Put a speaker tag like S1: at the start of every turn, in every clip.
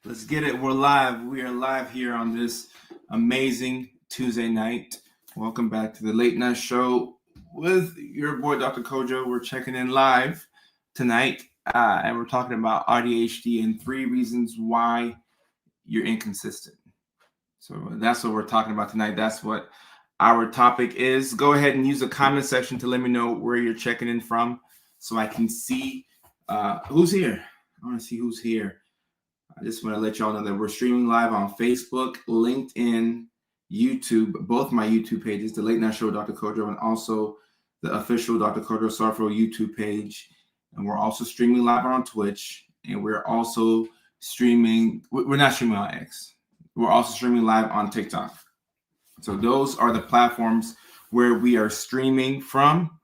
S1: Let's get it. We're live. We are live here on this amazing Tuesday night. Welcome back to the Late Night Show with your boy, Dr. Kojo. We're checking in live tonight, and we're talking about AuDHD and 3 reasons why you're inconsistent. So that's what we're talking about tonight. That's what our topic is. Go ahead and use the comment section to let me know where you're checking in from so I can see who's here. I want to see who's here. I just want to let y'all know that we're streaming live on Facebook, LinkedIn, YouTube, both my YouTube pages, the Late Night Show with Dr. Kojo, and also the official Dr. Kojo Sarfro YouTube page. And we're also streaming live on Twitch. And we're also streaming, we're not streaming on X. We're also streaming live on TikTok. So those are the platforms where we are streaming from.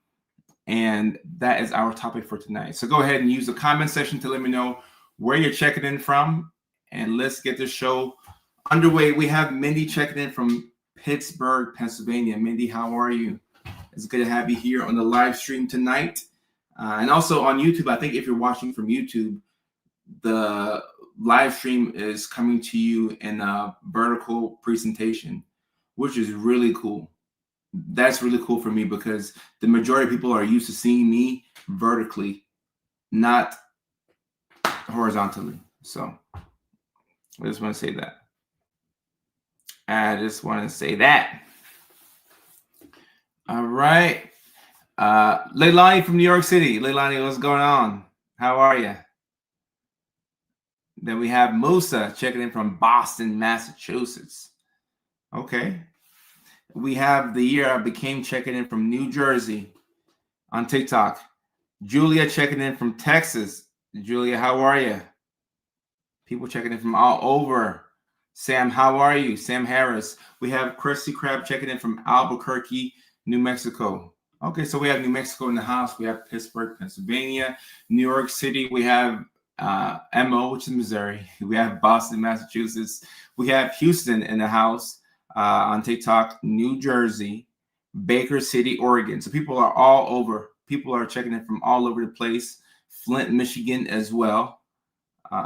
S1: And that is our topic for tonight. So go ahead and use the comment section to let me know where you're checking in from, and let's get this show underway. We have Mindy checking in from Pittsburgh, Pennsylvania. Mindy, how are you? It's good to have you here on the live stream tonight, and also on YouTube. I think if you're watching from YouTube, the live stream is coming to you in a vertical presentation, which is really cool. That's really cool for me because the majority of people are used to seeing me vertically, not horizontally. So I just want to say that. All right. Leilani from New York City. Leilani, what's going on? How are you? Then we have Musa checking in from Boston, Massachusetts. Okay. We have The Year I Became checking in from New Jersey on TikTok. Julia checking in from Texas. Julia, how are you? People checking in from all over. Sam, how are you? Sam Harris. We have Chrissy Crab checking in from Albuquerque, New Mexico. Okay, so we have New Mexico in the house. We have Pittsburgh, Pennsylvania. New York City, we have MO, which is Missouri. We have Boston, Massachusetts. We have Houston in the house on TikTok. New Jersey, Baker City, Oregon. So people are all over. People are checking in from all over the place. Flint, Michigan as well.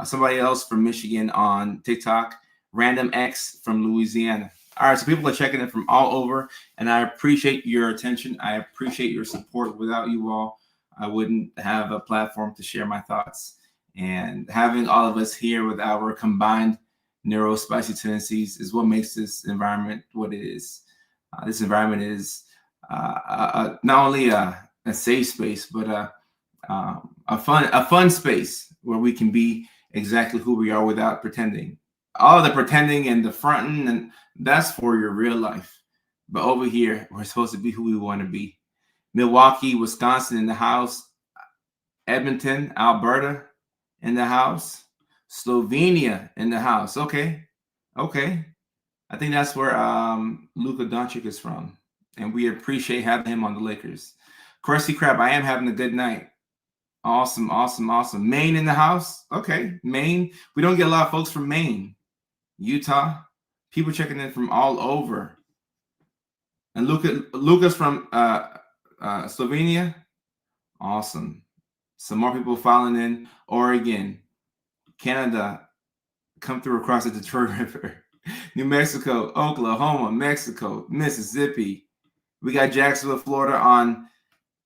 S1: Somebody else from Michigan on TikTok. Random X from Louisiana. All right, so people are checking in from all over, and I appreciate your attention. I appreciate your support. Without you all, I wouldn't have a platform to share my thoughts. And having all of us here with our combined neurospicy tendencies is what makes this environment what it is. This environment is not only a safe space, but a fun space where we can be exactly who we are without pretending. All the pretending and the fronting, and that's for your real life. But over here, we're supposed to be who we want to be. Milwaukee, Wisconsin in the house. Edmonton, Alberta in the house. Slovenia in the house. Okay. I think that's where Luka Doncic is from. And we appreciate having him on the Lakers. Krusty Krab, I am having a good night. Awesome. Maine in the house. Okay, Maine. We don't get a lot of folks from Maine. Utah. People checking in from all over. And Lucas from Slovenia. Awesome. Some more people filing in. Oregon. Canada. Come through across the Detroit River. New Mexico. Oklahoma. Mexico. Mississippi. We got Jacksonville, Florida on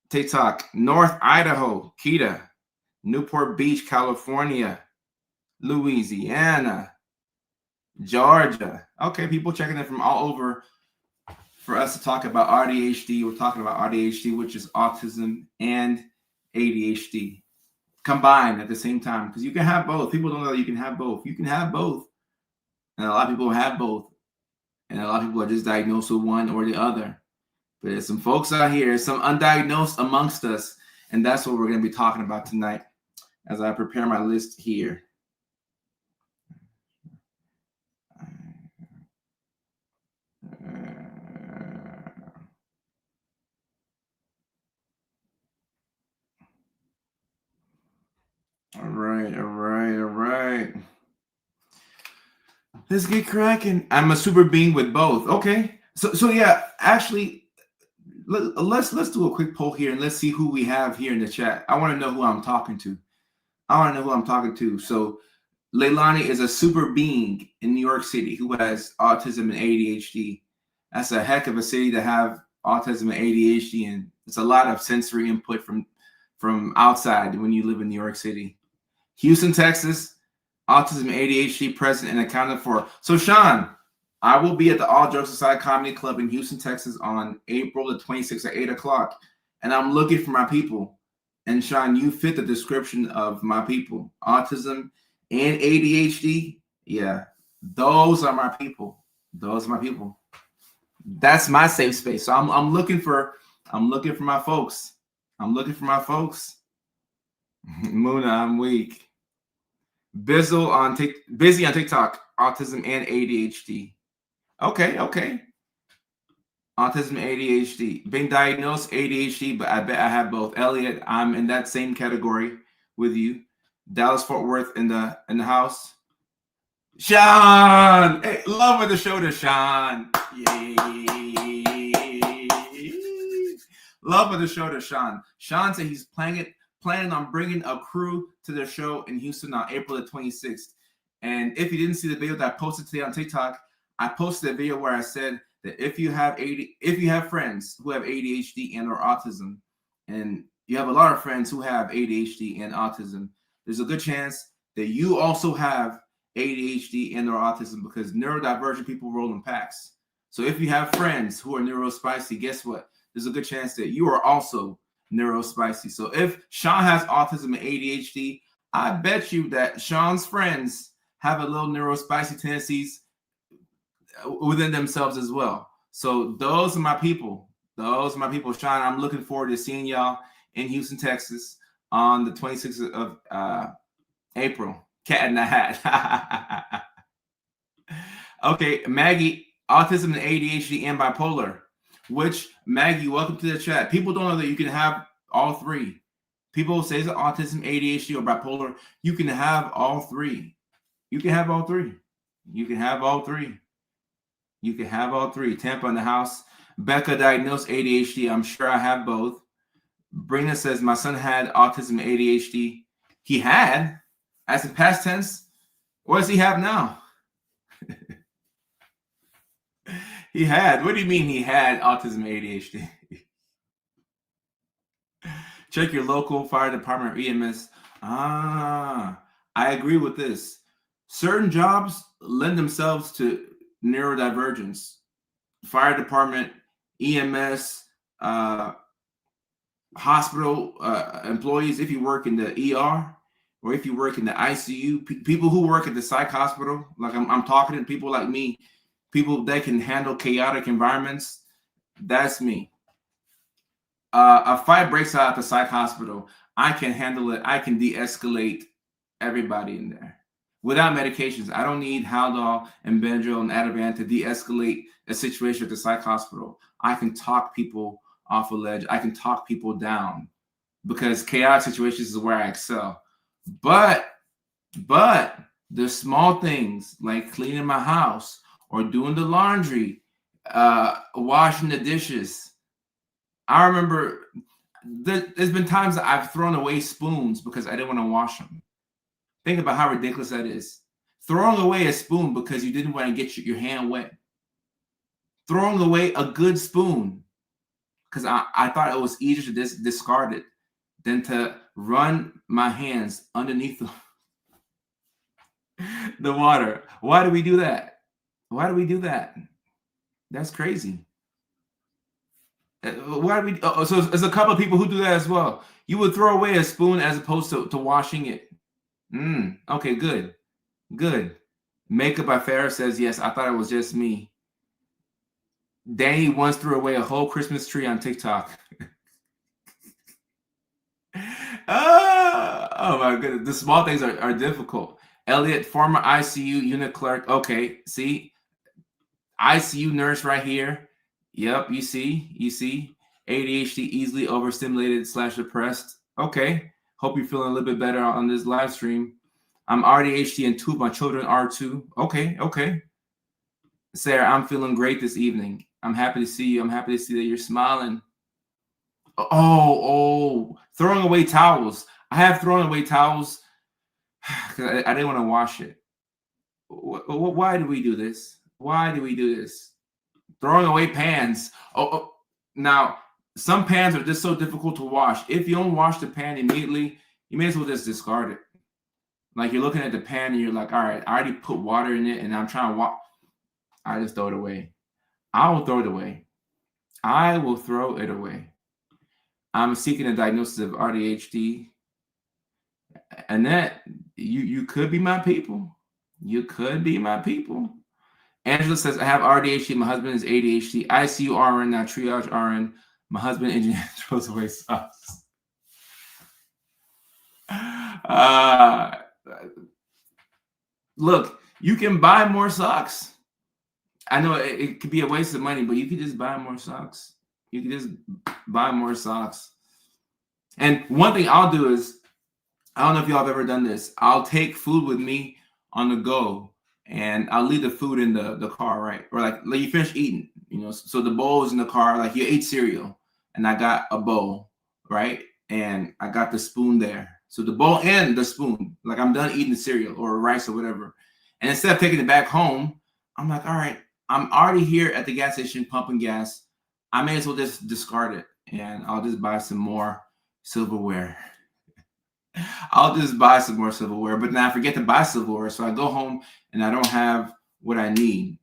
S1: TikTok. North Idaho, Kita. Newport Beach, California. Louisiana. Georgia. Okay, people checking in from all over for us to talk about AuDHD. We're talking about AuDHD, which is autism and ADHD combined at the same time, because you can have both. People don't know that you can have both. You can have both. And a lot of people have both. And a lot of people are just diagnosed with one or the other. But there's some folks out here, some undiagnosed amongst us, and that's what we're going to be talking about tonight as I prepare my list here. All right. Let's get cracking. I'm a super being with both. Okay. So yeah, actually, let's do a quick poll here and let's see who we have here in the chat. I want to know who I'm talking to. So Leilani is a super being in New York City who has autism and ADHD. That's a heck of a city to have autism and ADHD in. It's a lot of sensory input from outside when you live in New York City. Houston, Texas, autism and ADHD present and accounted for. So, Sean, I will be at the All Jokes Aside Comedy Club in Houston, Texas on April the 26th at 8 o'clock. And I'm looking for my people. And Sean, you fit the description of my people. Autism and ADHD. Yeah, those are my people. Those are my people. That's my safe space. So I'm looking for my folks. I'm looking for my folks. Muna, I'm weak. Busy on TikTok, autism and ADHD. Okay. Autism, ADHD. Being diagnosed ADHD, but I bet I have both. Elliot, I'm in that same category with you. Dallas Fort Worth in the house. Sean, hey, love of the show to Sean. Yay. Love of the show to Sean. Sean said he's planning on bringing a crew to the show in Houston on April the 26th. And if you didn't see the video that I posted today on TikTok, I posted a video where I said that if you have friends who have ADHD and or autism, and you have a lot of friends who have ADHD and autism, there's a good chance that you also have ADHD and or autism, because neurodivergent people roll in packs. So if you have friends who are neurospicy, guess what? There's a good chance that you are also neurospicy. So if Sean has autism and ADHD, I bet you that Sean's friends have a little neurospicy tendencies within themselves as well. So those are my people. Those are my people. Sean, I'm looking forward to seeing y'all in Houston, Texas on the 26th of April. Cat in the hat. Okay, Maggie, autism and ADHD and bipolar. Which, Maggie, welcome to the chat. People don't know that you can have all three. People say it's autism, ADHD, or bipolar. You can have all three. You can have all three. You can have all three. You can have all three. Tampa in the house. Becca diagnosed ADHD. I'm sure I have both. Brina says my son had autism and ADHD. He had, as in past tense. What does he have now? He had. What do you mean he had autism and ADHD? Check your local fire department or EMS. I agree with this. Certain jobs lend themselves to neurodivergence. Fire department, EMS, hospital employees, if you work in the ER or if you work in the ICU, people who work at the psych hospital, like I'm talking to people like me, people that can handle chaotic environments. That's me. A fight breaks out at the psych hospital. I can handle it. I can de-escalate everybody in there without medications. I don't need Haldol and Benadryl and Ativan to de-escalate a situation at the psych hospital. I can talk people off a ledge. I can talk people down, because chaotic situations is where I excel. But the small things like cleaning my house or doing the laundry, washing the dishes. I remember there's been times that I've thrown away spoons because I didn't want to wash them. Think about how ridiculous that is. Throwing away a spoon because you didn't want to get your hand wet. Throwing away a good spoon because I thought it was easier to discard it than to run my hands underneath the water. Why do we do that? Why do we do that? That's crazy. Why do we? So there's a couple of people who do that as well. You would throw away a spoon as opposed to washing it. Okay, good. Makeup by Farrah says yes. I thought it was just me. Danny once threw away a whole Christmas tree on TikTok. Oh my goodness. The small things are difficult. Elliot, former ICU unit clerk. Okay, see? ICU nurse right here. Yep, you see. ADHD, easily overstimulated / depressed. Okay, hope you're feeling a little bit better on this live stream. I'm AuDHD and 2 of my children are too. Okay. Sarah, I'm feeling great this evening. I'm happy to see you. I'm happy to see that you're smiling. Oh, throwing away towels. I have thrown away towels because I didn't want to wash it. Why do we do this? Why do we do this? Throwing away pans. Now some pans are just so difficult to wash. If you don't wash the pan immediately, you may as well just discard it. Like you're looking at the pan and you're like, all right, I already put water in it and I'm trying to wash. I just throw it away. I will throw it away. I will throw it away. I'm seeking a diagnosis of AuDHD. Annette, you could be my people. You could be my people. Angela says, I have AuDHD. My husband is ADHD. ICU RN, now triage RN. My husband engineer throws away socks. Look, you can buy more socks. I know it could be a waste of money, but you could just buy more socks. You can just buy more socks. And one thing I'll do is, I don't know if y'all have ever done this. I'll take food with me on the go, and I'll leave the food in the car, right? Or like you finish eating, so the bowl is in the car. Like you ate cereal, and I got a bowl, right? And I got the spoon there. So the bowl and the spoon, like I'm done eating the cereal or rice or whatever. And instead of taking it back home, I'm like, all right, I'm already here at the gas station pumping gas. I may as well just discard it, and I'll just buy some more silverware. I'll just buy some more silverware, but now I forget to buy silverware. So I go home and I don't have what I need.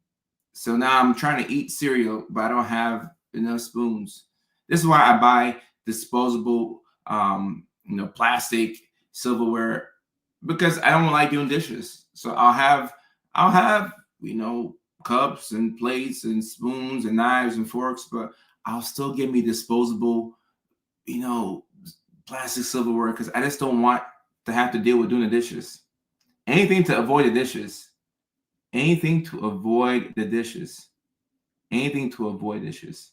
S1: So now I'm trying to eat cereal, but I don't have enough spoons. This is why I buy disposable, plastic silverware, because I don't like doing dishes. So I'll have, cups and plates and spoons and knives and forks, but I'll still get me disposable, plastic silverware, because I just don't want to have to deal with doing the dishes. Anything to avoid the dishes. Anything to avoid the dishes. Anything to avoid dishes.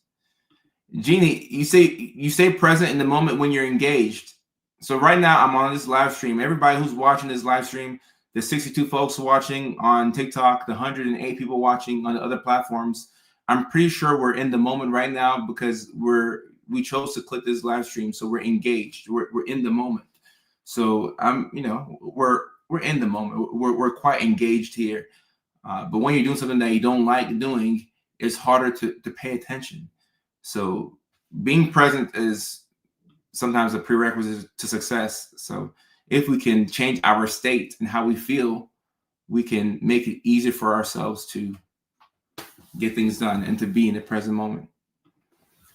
S1: Jeannie, you say present in the moment when you're engaged. So right now I'm on this live stream. Everybody who's watching this live stream, the 62 folks watching on TikTok, the 108 people watching on the other platforms, I'm pretty sure we're in the moment right now because we chose to click this live stream, so we're engaged. We're in the moment. So we're in the moment. We're quite engaged here. But when you're doing something that you don't like doing, it's harder to pay attention. So being present is sometimes a prerequisite to success. So if we can change our state and how we feel, we can make it easier for ourselves to get things done and to be in the present moment.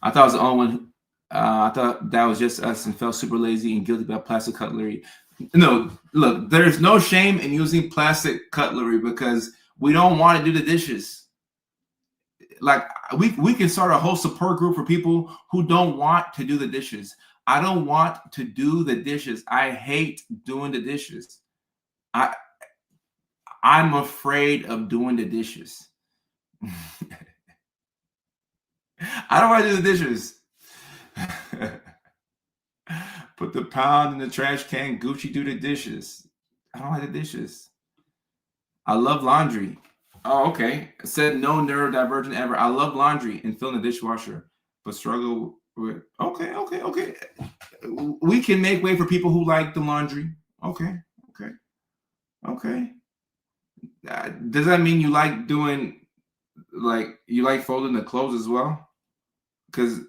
S1: I thought I was the only one. I thought that was just us and felt super lazy and guilty about plastic cutlery. No, look, there's no shame in using plastic cutlery because we don't want to do the dishes. Like we can start a whole support group for people who don't want to do the dishes. I don't want to do the dishes. I hate doing the dishes. I'm afraid of doing the dishes. I don't want to do the dishes. Put the pound in the trash can. Gucci do the dishes. I don't like the dishes. I love laundry. Oh, okay. I said no neurodivergent ever. I love laundry and filling the dishwasher, but struggle with. Okay. We can make way for people who like the laundry. Okay. Does that mean you like doing, like, you like folding the clothes as well? Because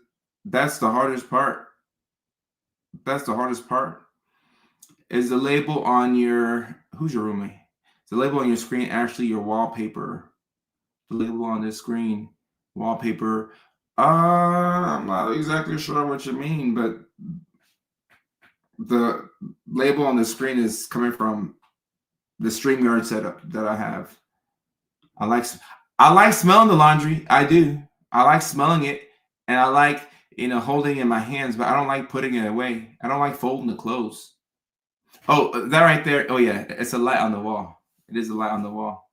S1: that's the hardest part. That's the hardest part. Is the label on your, who's your roommate? Is the label on your screen actually your wallpaper? The label on this screen, wallpaper. I'm not exactly sure what you mean, but the label on the screen is coming from the StreamYard setup that I have. I like smelling the laundry. I do. I like smelling it, and I like holding it in my hands, but I don't like putting it away. I don't like folding the clothes. Oh, that right there. Oh yeah, it's a light on the wall. It is a light on the wall.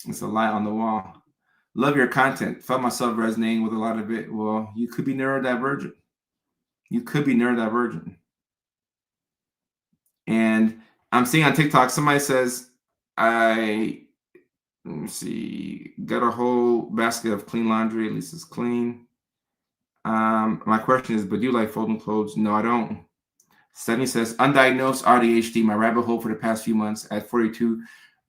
S1: It's a light on the wall. Love your content. Felt myself resonating with a lot of it. Well, you could be neurodivergent. You could be neurodivergent. And I'm seeing on TikTok, somebody says, let me see, got a whole basket of clean laundry. At least it's clean. My question is, but do you like folding clothes? No, I don't. Stephanie says, undiagnosed AuDHD, my rabbit hole for the past few months at 42.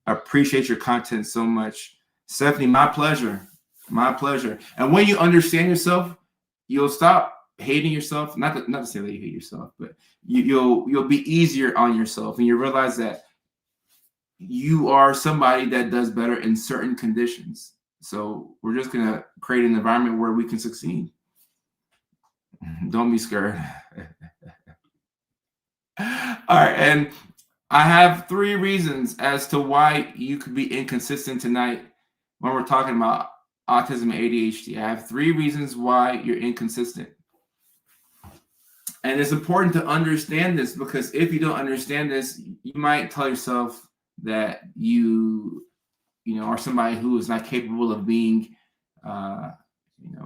S1: Appreciate your content so much. Stephanie, my pleasure. My pleasure. And when you understand yourself, you'll stop hating yourself. Not to say that you hate yourself, but you'll be easier on yourself, and you realize that you are somebody that does better in certain conditions. So we're just gonna create an environment where we can succeed. Don't be scared. All right, and I have 3 reasons as to why you could be inconsistent tonight when we're talking about autism and ADHD. I have 3 reasons why you're inconsistent. And it's important to understand this, because if you don't understand this, you might tell yourself that you are somebody who is not capable of being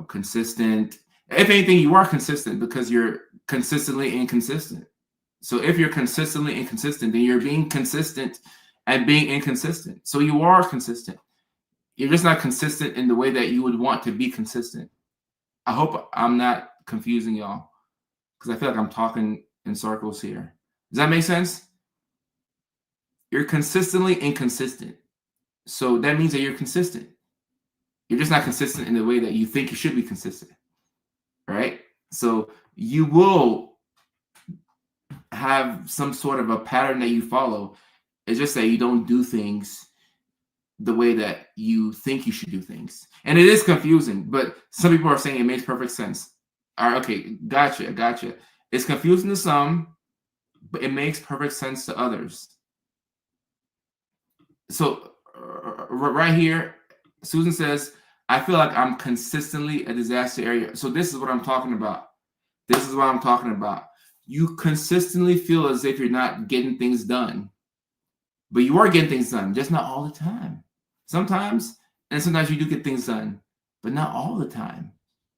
S1: consistent. If anything, you are consistent because you're consistently inconsistent. So if you're consistently inconsistent, then you're being consistent at being inconsistent. So you are consistent. You're just not consistent in the way that you would want to be consistent. I hope I'm not confusing y'all, because I feel like I'm talking in circles here. Does that make sense? You're consistently inconsistent. So that means that you're consistent. You're just not consistent in the way that you think you should be consistent, right? So you will have some sort of a pattern that you follow. It's just that you don't do things the way that you think you should do things. And it is confusing, but some people are saying it makes perfect sense. All right, okay, gotcha. It's confusing to some, but it makes perfect sense to others. So right here, Susan says, I feel like I'm consistently a disaster area. So this is what I'm talking about. You consistently feel as if you're not getting things done, but you are getting things done, just not all the time. Sometimes you do get things done, but not all the time.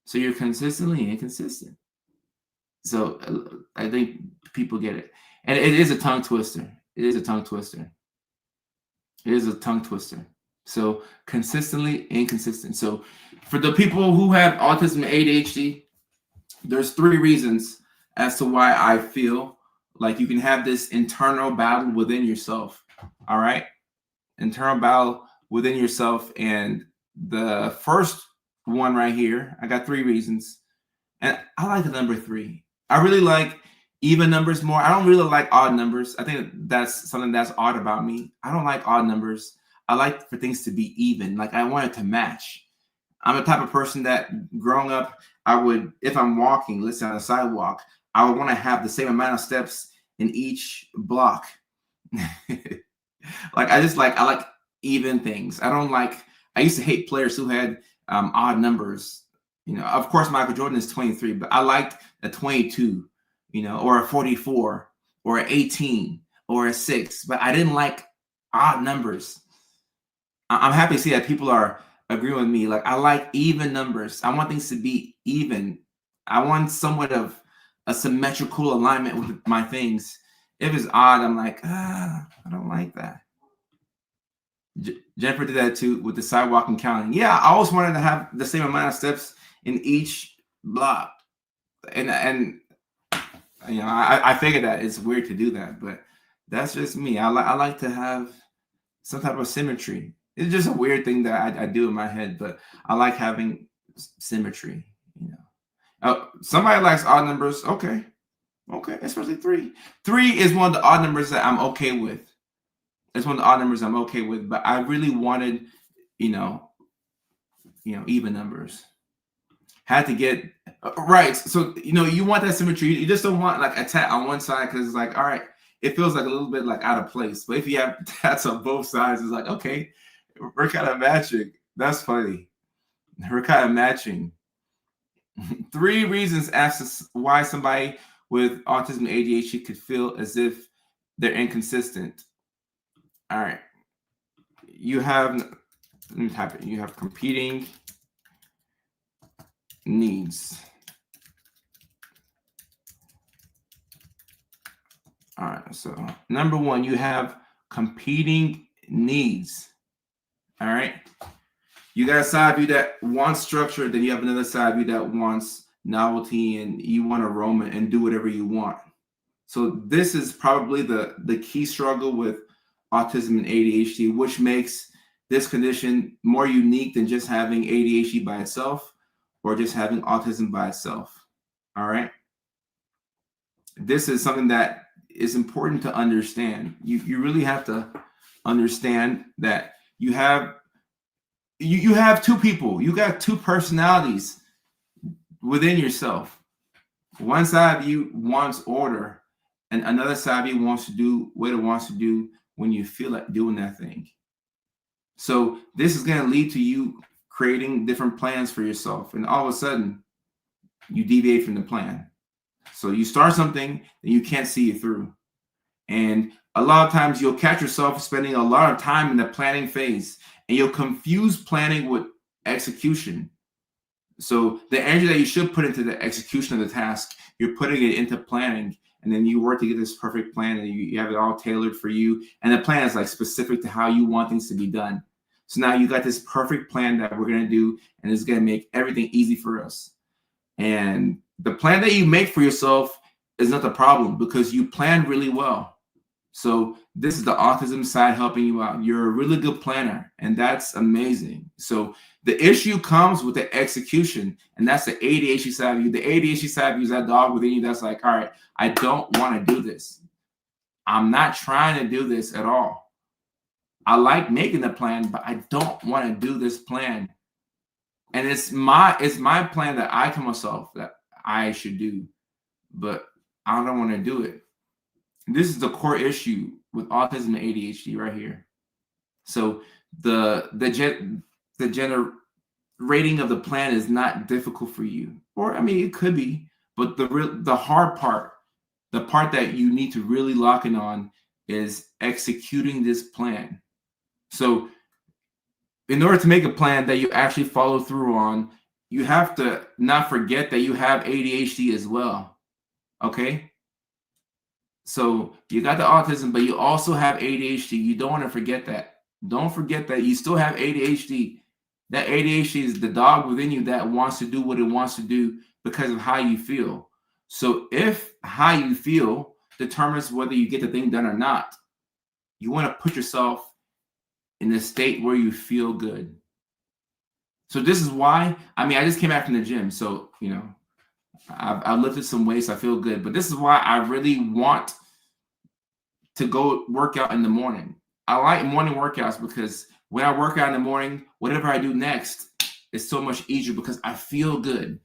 S1: So you're consistently inconsistent. So I think people get it. And it is a tongue twister. So consistently inconsistent. So for the people who have autism and ADHD, there's 3 reasons as to why I feel like you can have this internal battle within yourself. All right? Internal battle within yourself. And the first one right here, I got 3 reasons. And I like the number 3. I really like even numbers more. I don't really like odd numbers. I think that's something that's odd about me. I don't like odd numbers. I like for things to be even. Like, I want it to match. I'm the type of person that growing up, I would, if I'm walking, let's say on a sidewalk, I would want to have the same amount of steps in each block. I like even things. I used to hate players who had odd numbers. Of course, Michael Jordan is 23, but I liked a 22, or a 44, or an 18, or a 6, but I didn't like odd numbers. I'm happy to see that people are agreeing with me. Like, I like even numbers. I want things to be even. I want somewhat of a symmetrical alignment with my things. If it's odd, I'm like, I don't like that. Jennifer did that too with the sidewalk and counting. Yeah, I always wanted to have the same amount of steps in each block. And I figured that it's weird to do that, but that's just me. I like to have some type of symmetry. It's just a weird thing that I do in my head, but I like having symmetry. Somebody likes odd numbers. Okay, especially 3. 3 is one of the odd numbers that I'm okay with. It's one of the odd numbers I'm okay with, but I really wanted, even numbers. Had to get right. So you want that symmetry. You just don't want like a tat on one side, because it's like, all right, it feels like a little bit like out of place. But if you have tats on both sides, it's like, okay, we're kind of matching. That's funny. We're kind of matching. 3 reasons as to why somebody with autism and ADHD could feel as if they're inconsistent. All right. You have, let me type it. You have competing needs. All right. So number 1, you have competing needs. All right. You got a side of you that wants structure, then you have another side of you that wants novelty, and you want to roam and do whatever you want. So this is probably the key struggle with autism and ADHD, which makes this condition more unique than just having ADHD by itself or just having autism by itself. All right. This is something that is important to understand. You really have to understand that you have two people. You got two personalities within yourself. One side of you wants order, and another side of you wants to do what it wants to do when you feel like doing that thing. So this is going to lead to you creating different plans for yourself, and all of a sudden you deviate from the plan. So you start something and you can't see it through. And a lot of times you'll catch yourself spending a lot of time in the planning phase, and you'll confuse planning with execution. So the energy that you should put into the execution of the task, you're putting it into planning, and then you work to get this perfect plan, and you have it all tailored for you. And the plan is like specific to how you want things to be done. So now you got this perfect plan that we're going to do, and it's going to make everything easy for us. And the plan that you make for yourself is not the problem because you plan really well. So this is the autism side helping you out. You're a really good planner, and that's amazing. So the issue comes with the execution, and that's the ADHD side of you. The ADHD side of you is that dog within you that's like, all right, I don't want to do this. I'm not trying to do this at all. I like making the plan, but I don't want to do this plan. And it's my plan that I tell myself that I should do, but I don't want to do it. This is the core issue with autism and ADHD right here. So the generating of the plan is not difficult for you, or I mean it could be, but the hard part, the part that you need to really lock in on, is executing this plan. So in order to make a plan that you actually follow through on, you have to not forget that you have ADHD as well. Okay? So you got the autism, but you also have ADHD. You don't want to forget that. Don't forget that you still have ADHD. That ADHD is the dog within you that wants to do what it wants to do because of how you feel. So if how you feel determines whether you get the thing done or not, you want to put yourself in a state where you feel good. So this is why, I mean, I just came back from the gym. So, you know, I've lifted some weights. I feel good. But this is why I really want to go work out in the morning. I like morning workouts because when I work out in the morning, whatever I do next is so much easier because I feel good.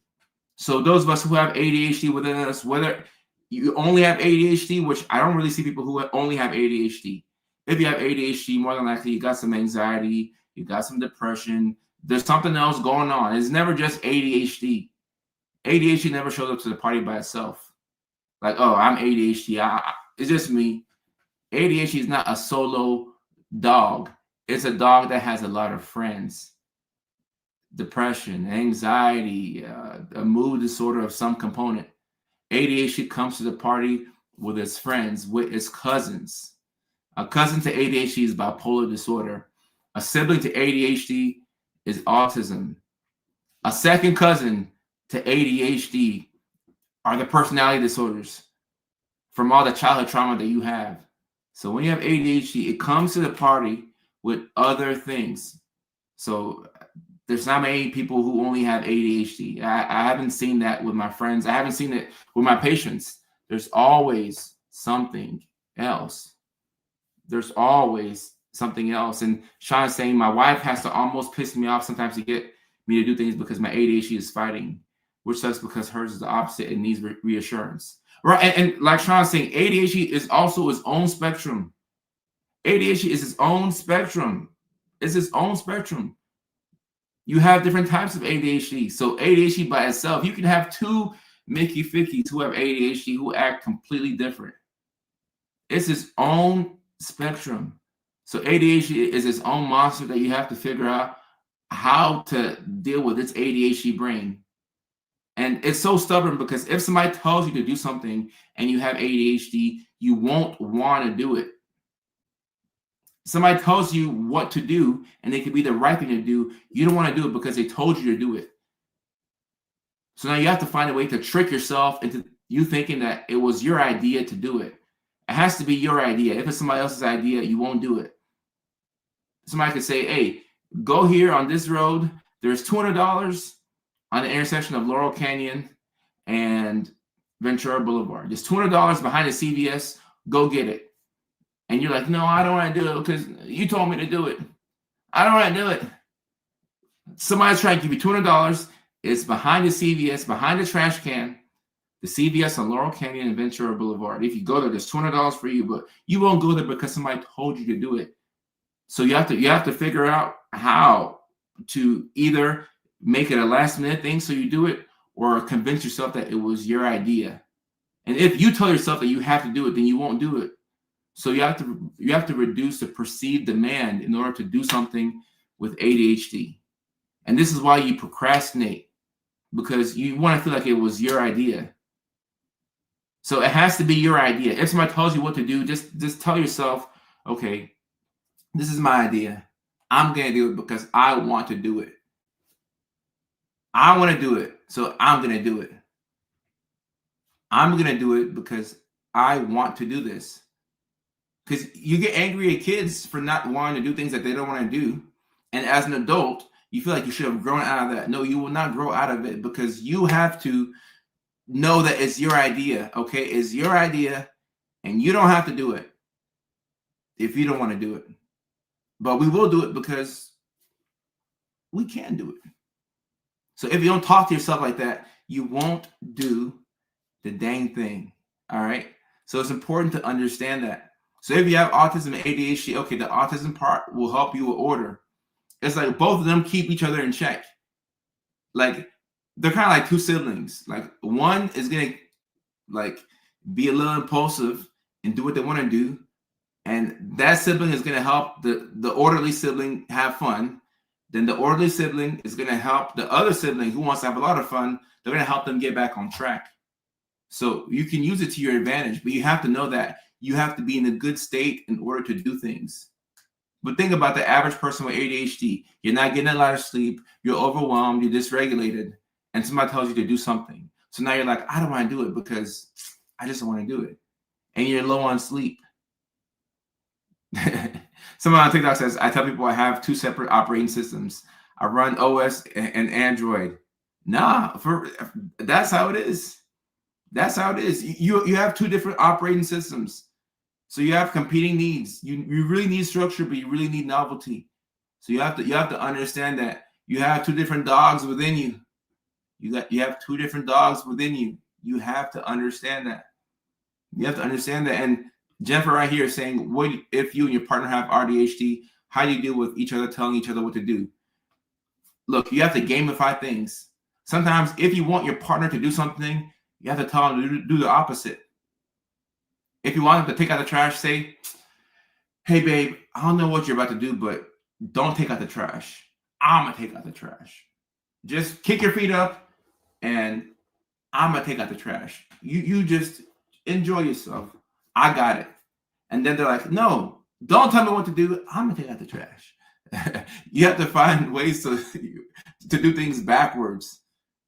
S1: So those of us who have ADHD within us, whether you only have ADHD, which I don't really see people who only have ADHD. If you have ADHD, more than likely you got some anxiety, you got some depression. There's something else going on. It's never just ADHD. ADHD never shows up to the party by itself. Like, oh, I'm ADHD. It's just me. ADHD is not a solo dog. It's a dog that has a lot of friends. Depression, anxiety, a mood disorder of some component. ADHD comes to the party with its friends, with its cousins. A cousin to ADHD is bipolar disorder. A sibling to ADHD is autism. A second cousin to ADHD are the personality disorders from all the childhood trauma that you have. So when you have ADHD, it comes to the party with other things. So there's not many people who only have ADHD. I haven't seen that with my friends. I haven't seen it with my patients. There's always something else. There's always something else. And Sean's saying my wife has to almost piss me off sometimes to get me to do things because my ADHD is fighting, which sucks because hers is the opposite and needs reassurance. Right. And like Sean's saying, ADHD is also its own spectrum. ADHD is its own spectrum. It's its own spectrum. You have different types of ADHD. So ADHD by itself, you can have two Mickey Fickies who have ADHD who act completely different. It's its own spectrum. So ADHD is its own monster that you have to figure out how to deal with its ADHD brain. And it's so stubborn because if somebody tells you to do something and you have ADHD, you won't want to do it. Somebody tells you what to do and it could be the right thing to do. You don't want to do it because they told you to do it. So now you have to find a way to trick yourself into You thinking that it was your idea to do it. It has to be your idea. If it's somebody else's idea, you won't do it. Somebody could say, hey, go here on this road. There's $200 on the intersection of Laurel Canyon and Ventura Boulevard. There's $200 behind the CVS. Go get it. And you're like, no, I don't want to do it because you told me to do it. I don't want to do it. Somebody's trying to give you $200. It's behind the CVS, behind the trash can, the CVS on Laurel Canyon and Ventura Boulevard. If you go there, there's $200 for you, but you won't go there because somebody told you to do it. So you have to figure out how to either make it a last minute thing so you do it, or convince yourself that it was your idea. And if you tell yourself that you have to do it, then you won't do it. So you have to reduce the perceived demand in order to do something with ADHD. And this is why you procrastinate, because you want to feel like it was your idea. So it has to be your idea. If somebody tells you what to do, just tell yourself, okay, this is my idea. I'm going to do it because I want to do it. I want to do it, so I'm going to do it. I'm going to do it because I want to do this. Because you get angry at kids for not wanting to do things that they don't want to do. And as an adult, you feel like you should have grown out of that. No, you will not grow out of it, because you have to know that it's your idea, okay? It's your idea, and you don't have to do it if you don't want to do it. But we will do it because we can do it. So if you don't talk to yourself like that, you won't do the dang thing, all right? So it's important to understand that. So if you have autism and ADHD, okay, the autism part will help you with order. It's like both of them keep each other in check. Like they're kind of like two siblings. Like one is gonna like be a little impulsive and do what they want to do, and that sibling is gonna help the orderly sibling have fun. Then the orderly sibling is gonna help the other sibling who wants to have a lot of fun. They're gonna help them get back on track. So you can use it to your advantage, but you have to know that you have to be in a good state in order to do things. But think about the average person with ADHD. You're not getting a lot of sleep. You're overwhelmed. You're dysregulated. And somebody tells you to do something. So now you're like, I don't want to do it because I just don't want to do it. And you're low on sleep. Someone on TikTok says, I tell people I have two separate operating systems. I run OS and Android. Nah, that's how it is. That's how it is. You have two different operating systems. So you have competing needs. You really need structure, but you really need novelty. So you have to understand that you have two different dogs within you. You have two different dogs within you. You have to understand that. You have to understand that. And Jennifer right here is saying, what if you and your partner have AuDHD? How do you deal with each other telling each other what to do? Look, you have to gamify things. Sometimes if you want your partner to do something, you have to tell them to do the opposite. If you want them to take out the trash, say, hey, babe, I don't know what you're about to do, but don't take out the trash. I'm going to take out the trash. Just kick your feet up and I'm going to take out the trash. You just enjoy yourself. I got it. And then they're like, no, don't tell me what to do. I'm going to take out the trash. You have to find ways to do things backwards.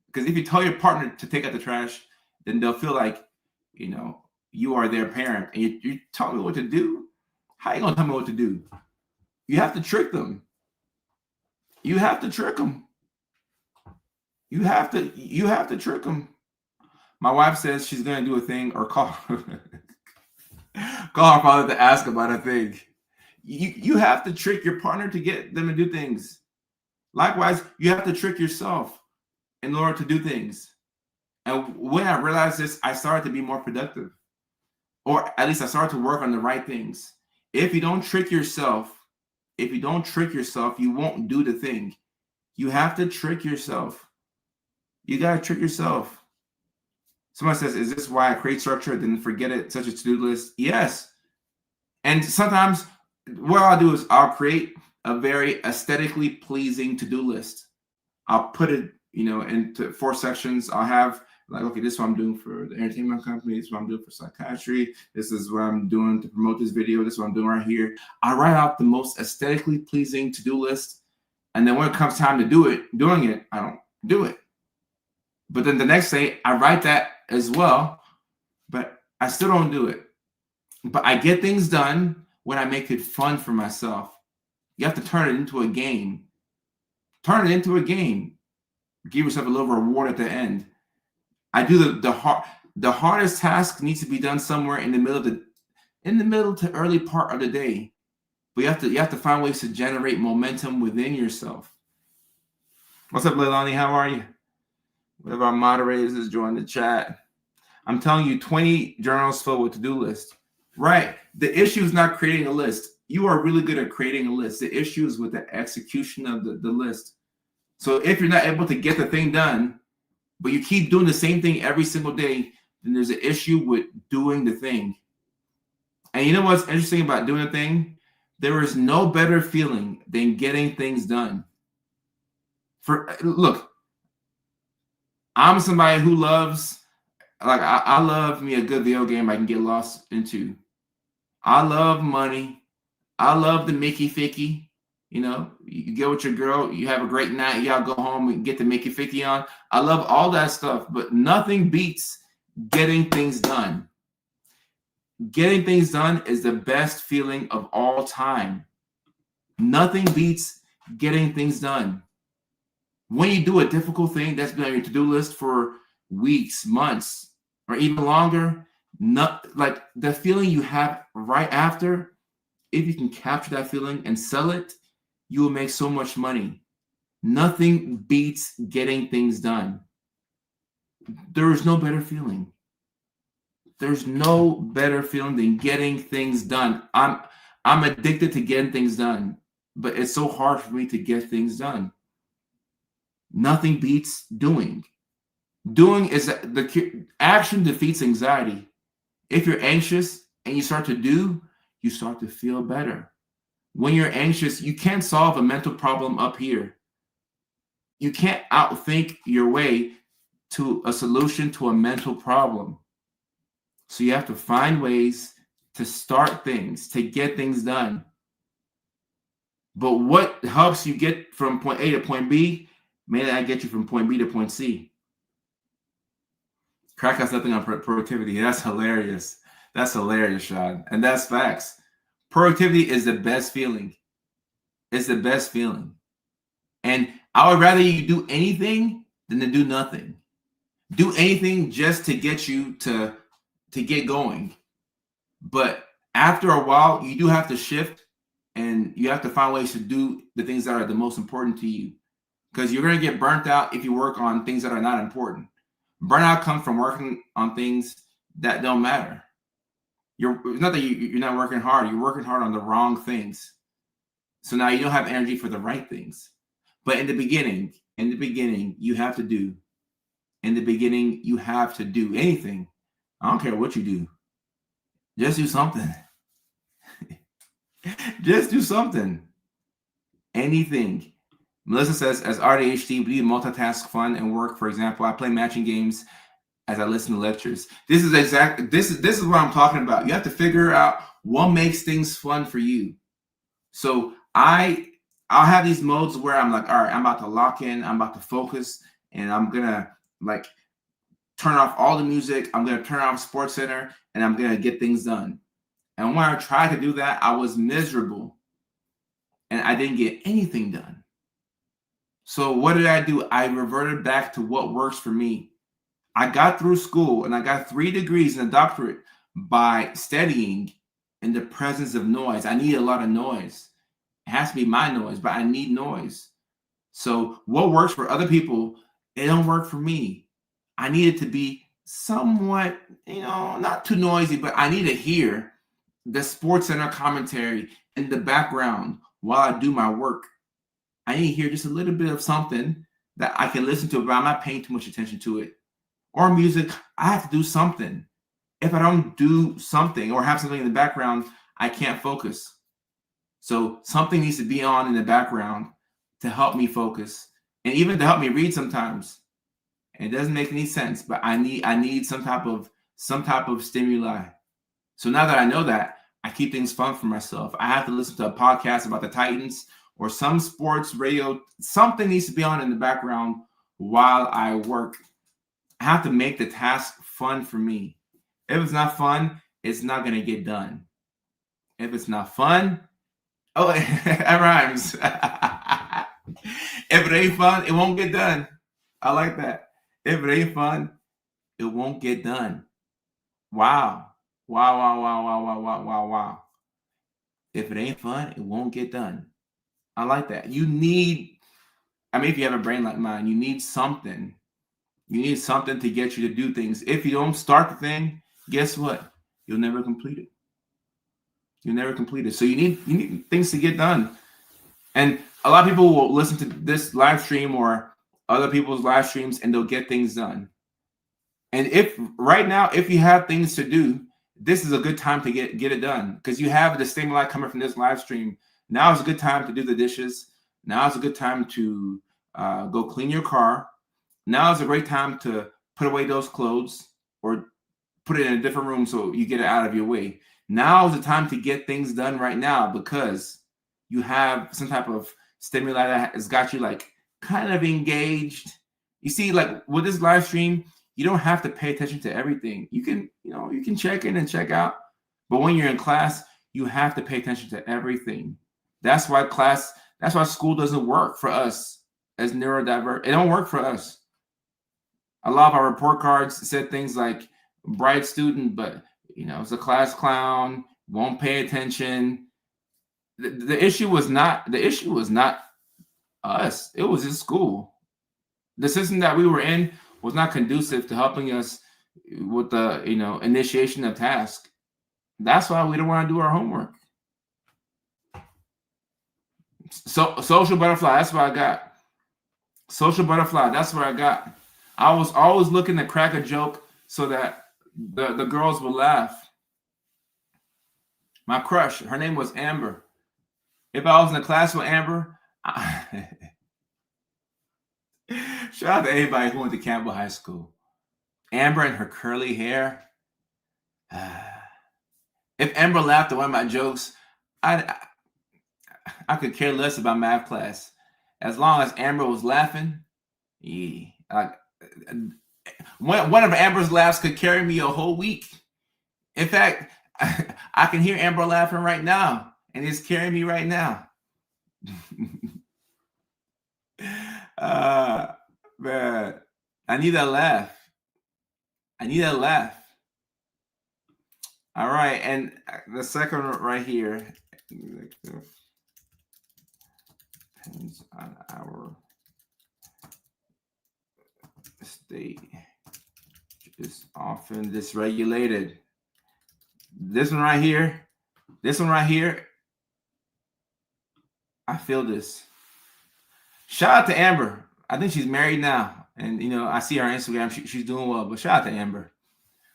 S1: Because if you tell your partner to take out the trash, then they'll feel like, you are their parent and you tell me what to do. How are you going to tell me what to do? You have to trick them. You have to trick them. You have to trick them. My wife says she's going to do a thing or call her father to ask about a thing. You have to trick your partner to get them to do things. Likewise, you have to trick yourself in order to do things. And when I realized this, I started to be more productive. Or at least I started to work on the right things. If you don't trick yourself, you won't do the thing. You have to trick yourself. You got to trick yourself. Someone says, is this why I create structure, then forget it, such a to-do list? Yes. And sometimes what I'll do is I'll create a very aesthetically pleasing to-do list. I'll put it, into 4 sections. I'll have like, okay, this is what I'm doing for the entertainment company. This is what I'm doing for psychiatry. This is what I'm doing to promote this video. This is what I'm doing right here. I write out the most aesthetically pleasing to-do list. And then when it comes time to doing it, I don't do it. But then the next day, I write that as well. but I still don't do it. But I get things done when I make it fun for myself. You have to turn it into a game. Turn it into a game. Give yourself a little reward at the end. I do the hardest task needs to be done somewhere in the middle to early part of the day. But you have to find ways to generate momentum within yourself. What's up, Leilani? How are you? One of our moderators is joining the chat. I'm telling you, 20 journals filled with to-do list. Right. The issue is not creating a list. You are really good at creating a list. The issue is with the execution of the list. So if you're not able to get the thing done, but you keep doing the same thing every single day, then there's an issue with doing the thing. And you know what's interesting about doing a thing? There is no better feeling than getting things done. Look, I'm somebody who loves, like I love me a good video game I can get lost into. I love money. I love the Mickey Ficky. You know, you get with your girl, you have a great night, y'all go home and get the Mickey Ficky on. I love all that stuff, but nothing beats getting things done. Getting things done is the best feeling of all time. Nothing beats getting things done. When you do a difficult thing that's been on your to-do list for weeks, months, or even longer, like the feeling you have right after, if you can capture that feeling and sell it, you will make so much money. Nothing beats getting things done. There is no better feeling. There's no better feeling than getting things done. I'm addicted to getting things done, but it's so hard for me to get things done. Nothing beats doing. Doing is the action defeats anxiety. If you're anxious and you start to do, you start to feel better. When you're anxious, you can't solve a mental problem up here. You can't outthink your way to a solution to a mental problem. So you have to find ways to start things, to get things done. But what helps you get from point A to point B may not get you from point B to point C. Crack has nothing on productivity. That's hilarious. That's hilarious, Sean. And that's facts. Productivity is the best feeling. It's the best feeling. And I would rather you do anything than to do nothing. Do anything just to get you to get going. But after a while, you do have to shift and you have to find ways to do the things that are the most important to you. Because you're going to get burnt out if you work on things that are not important. Burnout comes from working on things that don't matter. It's not that you're not working hard. You're working hard on the wrong things. So now you don't have energy for the right things. But in the beginning, you have to do. In the beginning, you have to do anything. I don't care what you do. Just do something. Just do something. Anything. Melissa says, as AuDHD, we need multitask fun and work. For example, I play matching games as I listen to lectures. This is what I'm talking about. You have to figure out what makes things fun for you. So I'll have these modes where I'm like, all right, I'm about to lock in, I'm about to focus, and I'm gonna like turn off all the music. I'm gonna turn off Sports Center, and I'm gonna get things done. And when I tried to do that, I was miserable, and I didn't get anything done. So what did I do? I reverted back to what works for me. I got through school and I got 3 degrees and a doctorate by studying in the presence of noise. I need a lot of noise. It has to be my noise, but I need noise. So what works for other people, it don't work for me. I need it to be somewhat, not too noisy, but I need to hear the Sports Center commentary in the background while I do my work. I need to hear just a little bit of something that I can listen to, but I'm not paying too much attention to it. Or music, I have to do something. If I don't do something or have something in the background, I can't focus. So something needs to be on in the background to help me focus and even to help me read sometimes. And it doesn't make any sense, but I need some type of stimuli. So now that I know that, I keep things fun for myself. I have to listen to a podcast about the Titans or some sports radio. Something needs to be on in the background while I work. I have to make the task fun for me. If it's not fun, it's not going to get done. If it's not fun, oh, that rhymes. If it ain't fun, it won't get done. I like that. If it ain't fun, it won't get done. Wow. Wow, wow, wow, wow, wow, wow, wow, wow. If it ain't fun, it won't get done. I like that. You need, I mean, if you have a brain like mine, you need something. You need something to get you to do things. If you don't start the thing, guess what? You'll never complete it. You'll never complete it. So you need things to get done. And a lot of people will listen to this live stream or other people's live streams and they'll get things done. And if right now, if you have things to do, this is a good time to get it done because you have the stimuli coming from this live stream. Now is a good time to do the dishes. Now is a good time to go clean your car. Now is a great time to put away those clothes or put it in a different room so you get it out of your way. Now is the time to get things done right now because you have some type of stimuli that has got you like kind of engaged. You see, like with this live stream, you don't have to pay attention to everything. You can check in and check out. But when you're in class, you have to pay attention to everything. That's why school doesn't work for us as neurodiverse. It don't work for us. A lot of our report cards said things like bright student, but it's a class clown, won't pay attention. The issue was not us. It was his school. The system that we were in was not conducive to helping us with the initiation of task. That's why we don't want to do our homework. So social butterfly, that's what I got. Social butterfly, that's what I got. I was always looking to crack a joke so that the girls would laugh. My crush, her name was Amber. If I was in a class with Amber, shout out to anybody who went to Campbell High School. Amber and her curly hair. If Amber laughed at one of my jokes, I could care less about math class. As long as Amber was laughing, yeah. One of Amber's laughs could carry me a whole week. In fact, I can hear Amber laughing right now, and it's carrying me right now. Man, I need that laugh. All right, and the second one right here depends on our state is often dysregulated. This one right here, I feel this. Shout out to Amber. I think she's married now. And, I see her on Instagram. She's doing well. But shout out to Amber.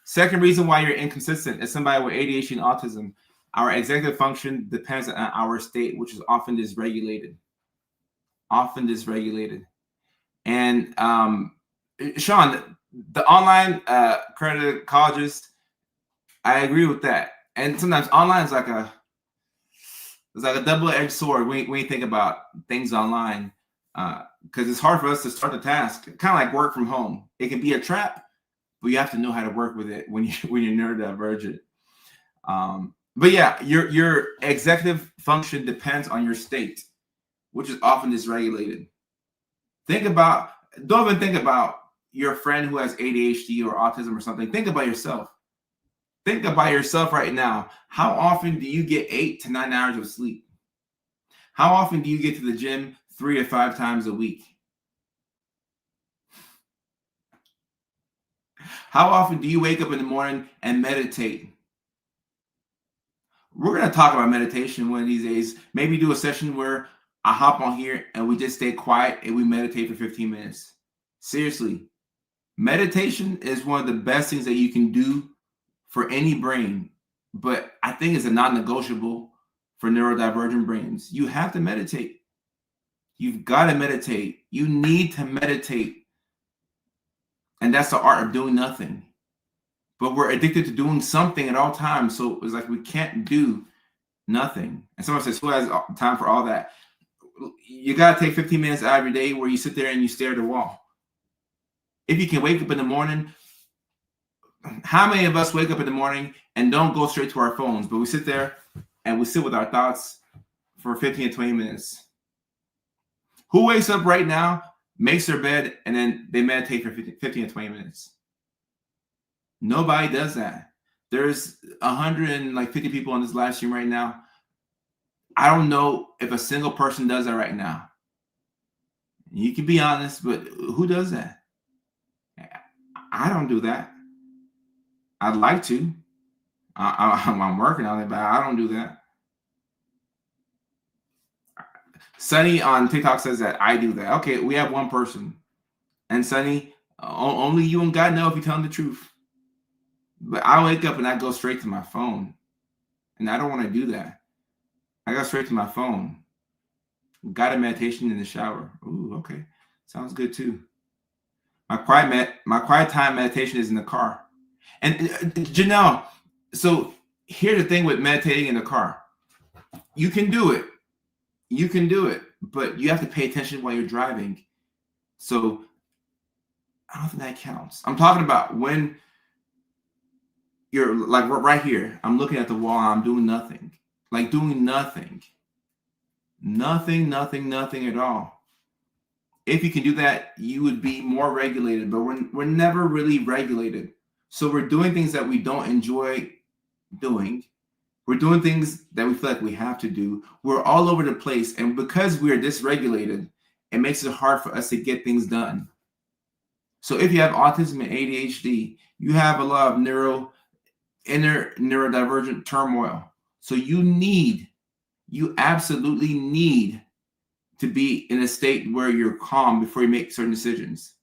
S1: Second reason why you're inconsistent is somebody with ADHD and autism. Our executive function depends on our state, which is often dysregulated. And, Sean, the online accredited colleges, I agree with that. And sometimes online is like a double-edged sword when you think about things online, because it's hard for us to start the task. Kind of like work from home. It can be a trap, but you have to know how to work with it when you're neurodivergent. But yeah, your executive function depends on your state, which is often dysregulated. Don't even think about your friend who has ADHD or autism or something. Think about yourself. Think about yourself right now. How often do you get 8 to 9 hours of sleep? How often do you get to the gym 3 to 5 times a week? How often do you wake up in the morning and meditate? We're going to talk about meditation one of these days. Maybe do a session where I hop on here and we just stay quiet and we meditate for 15 minutes. Seriously, meditation is one of the best things that you can do for any brain, but I think it's a non-negotiable for neurodivergent brains. You have to meditate. You've got to meditate. You need to meditate. And that's the art of doing nothing. But we're addicted to doing something at all times. So it's like we can't do nothing. And someone says, who has time for all that? You got to take 15 minutes out of your day where you sit there and you stare at the wall. If you can wake up in the morning, How many of us wake up in the morning and don't go straight to our phones, but we sit there and we sit with our thoughts for 15 to 20 minutes? Who wakes up right now, makes their bed, and then they meditate for 15 to 20 minutes? Nobody does that. There's 150 people on this live stream right now. I don't know if a single person does that right now. You can be honest, but who does that? I don't do that. I'd like to. I'm working on it, but I don't do that. Sunny on TikTok says that I do that. Okay, we have one person. And Sunny, only you and God know if you're telling the truth. But I wake up and I go straight to my phone. And I don't want to do that. I go straight to my phone. Got a meditation in the shower. Ooh, okay. Sounds good too. My quiet time meditation is in the car. And Janelle, so here's the thing with meditating in the car. You can do it. You can do it, but you have to pay attention while you're driving. So I don't think that counts. I'm talking about when you're like right here. I'm looking at the wall. I'm doing nothing. Like doing nothing. Nothing at all. If you can do that, you would be more regulated, but we're never really regulated. So we're doing things that we don't enjoy doing. We're doing things that we feel like we have to do. We're all over the place. And because we are dysregulated, it makes it hard for us to get things done. So if you have autism and ADHD, you have a lot of inner neurodivergent turmoil. So you absolutely need to be in a state where you're calm before you make certain decisions.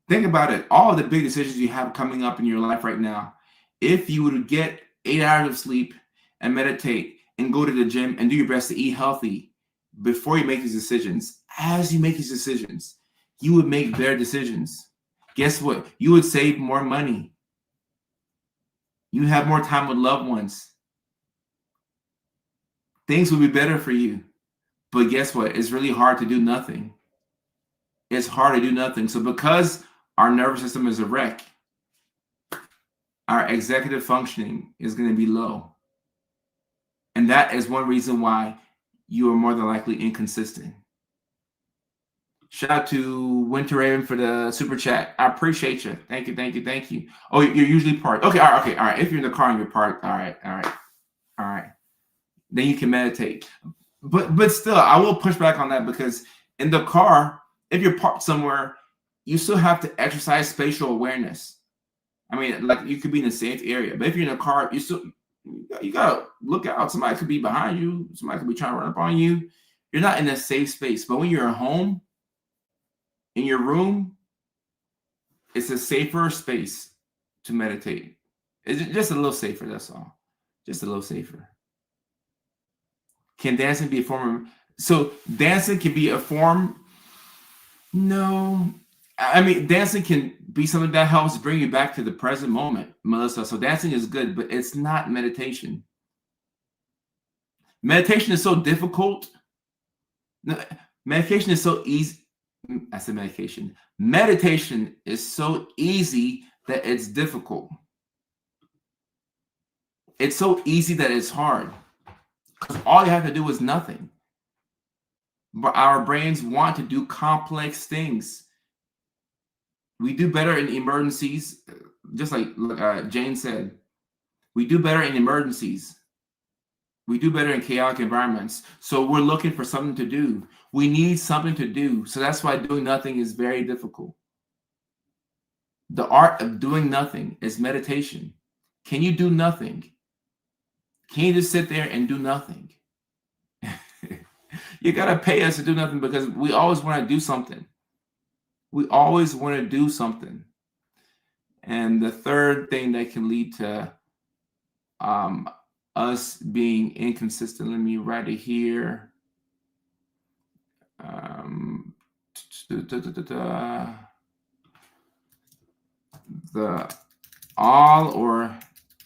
S1: Think about it. All of the big decisions you have coming up in your life right now, if you would get 8 hours of sleep and meditate and go to the gym and do your best to eat healthy before you make these decisions, as you make these decisions, you would make better decisions. Guess what? You would save more money. You have more time with loved ones. Things would be better for you. But guess what? It's really hard to do nothing. It's hard to do nothing. So because our nervous system is a wreck, our executive functioning is going to be low. And that is one reason why you are more than likely inconsistent. Shout out to Winter Raven for the super chat. I appreciate you. Thank you. Oh, you're usually parked. Okay, all right. If you're in the car and you're parked, all right. Then you can meditate. But still, I will push back on that because in the car, if you're parked somewhere, you still have to exercise spatial awareness. I mean, like you could be in a safe area, but if you're in a car, you gotta look out. Somebody could be behind you. Somebody could be trying to run up on you. You're not in a safe space. But when you're at home, in your room, it's a safer space to meditate. It's just a little safer. That's all. Just a little safer. Can dancing be a form of? So dancing can be a form. No. I mean, dancing can be something that helps bring you back to the present moment, Melissa. So dancing is good, but it's not meditation. Meditation is so difficult. Medication is so easy. I said medication. Meditation is so easy that it's difficult. It's so easy that it's hard. Because all you have to do is nothing. But our brains want to do complex things. We do better in emergencies, just like Jane said. We do better in emergencies. We do better in chaotic environments. So we're looking for something to do. We need something to do. So that's why doing nothing is very difficult. The art of doing nothing is meditation. Can you do nothing? Can you just sit there and do nothing? You got to pay us to do nothing because we always want to do something. We always want to do something. And the third thing that can lead to us being inconsistent, let me write it here. The all or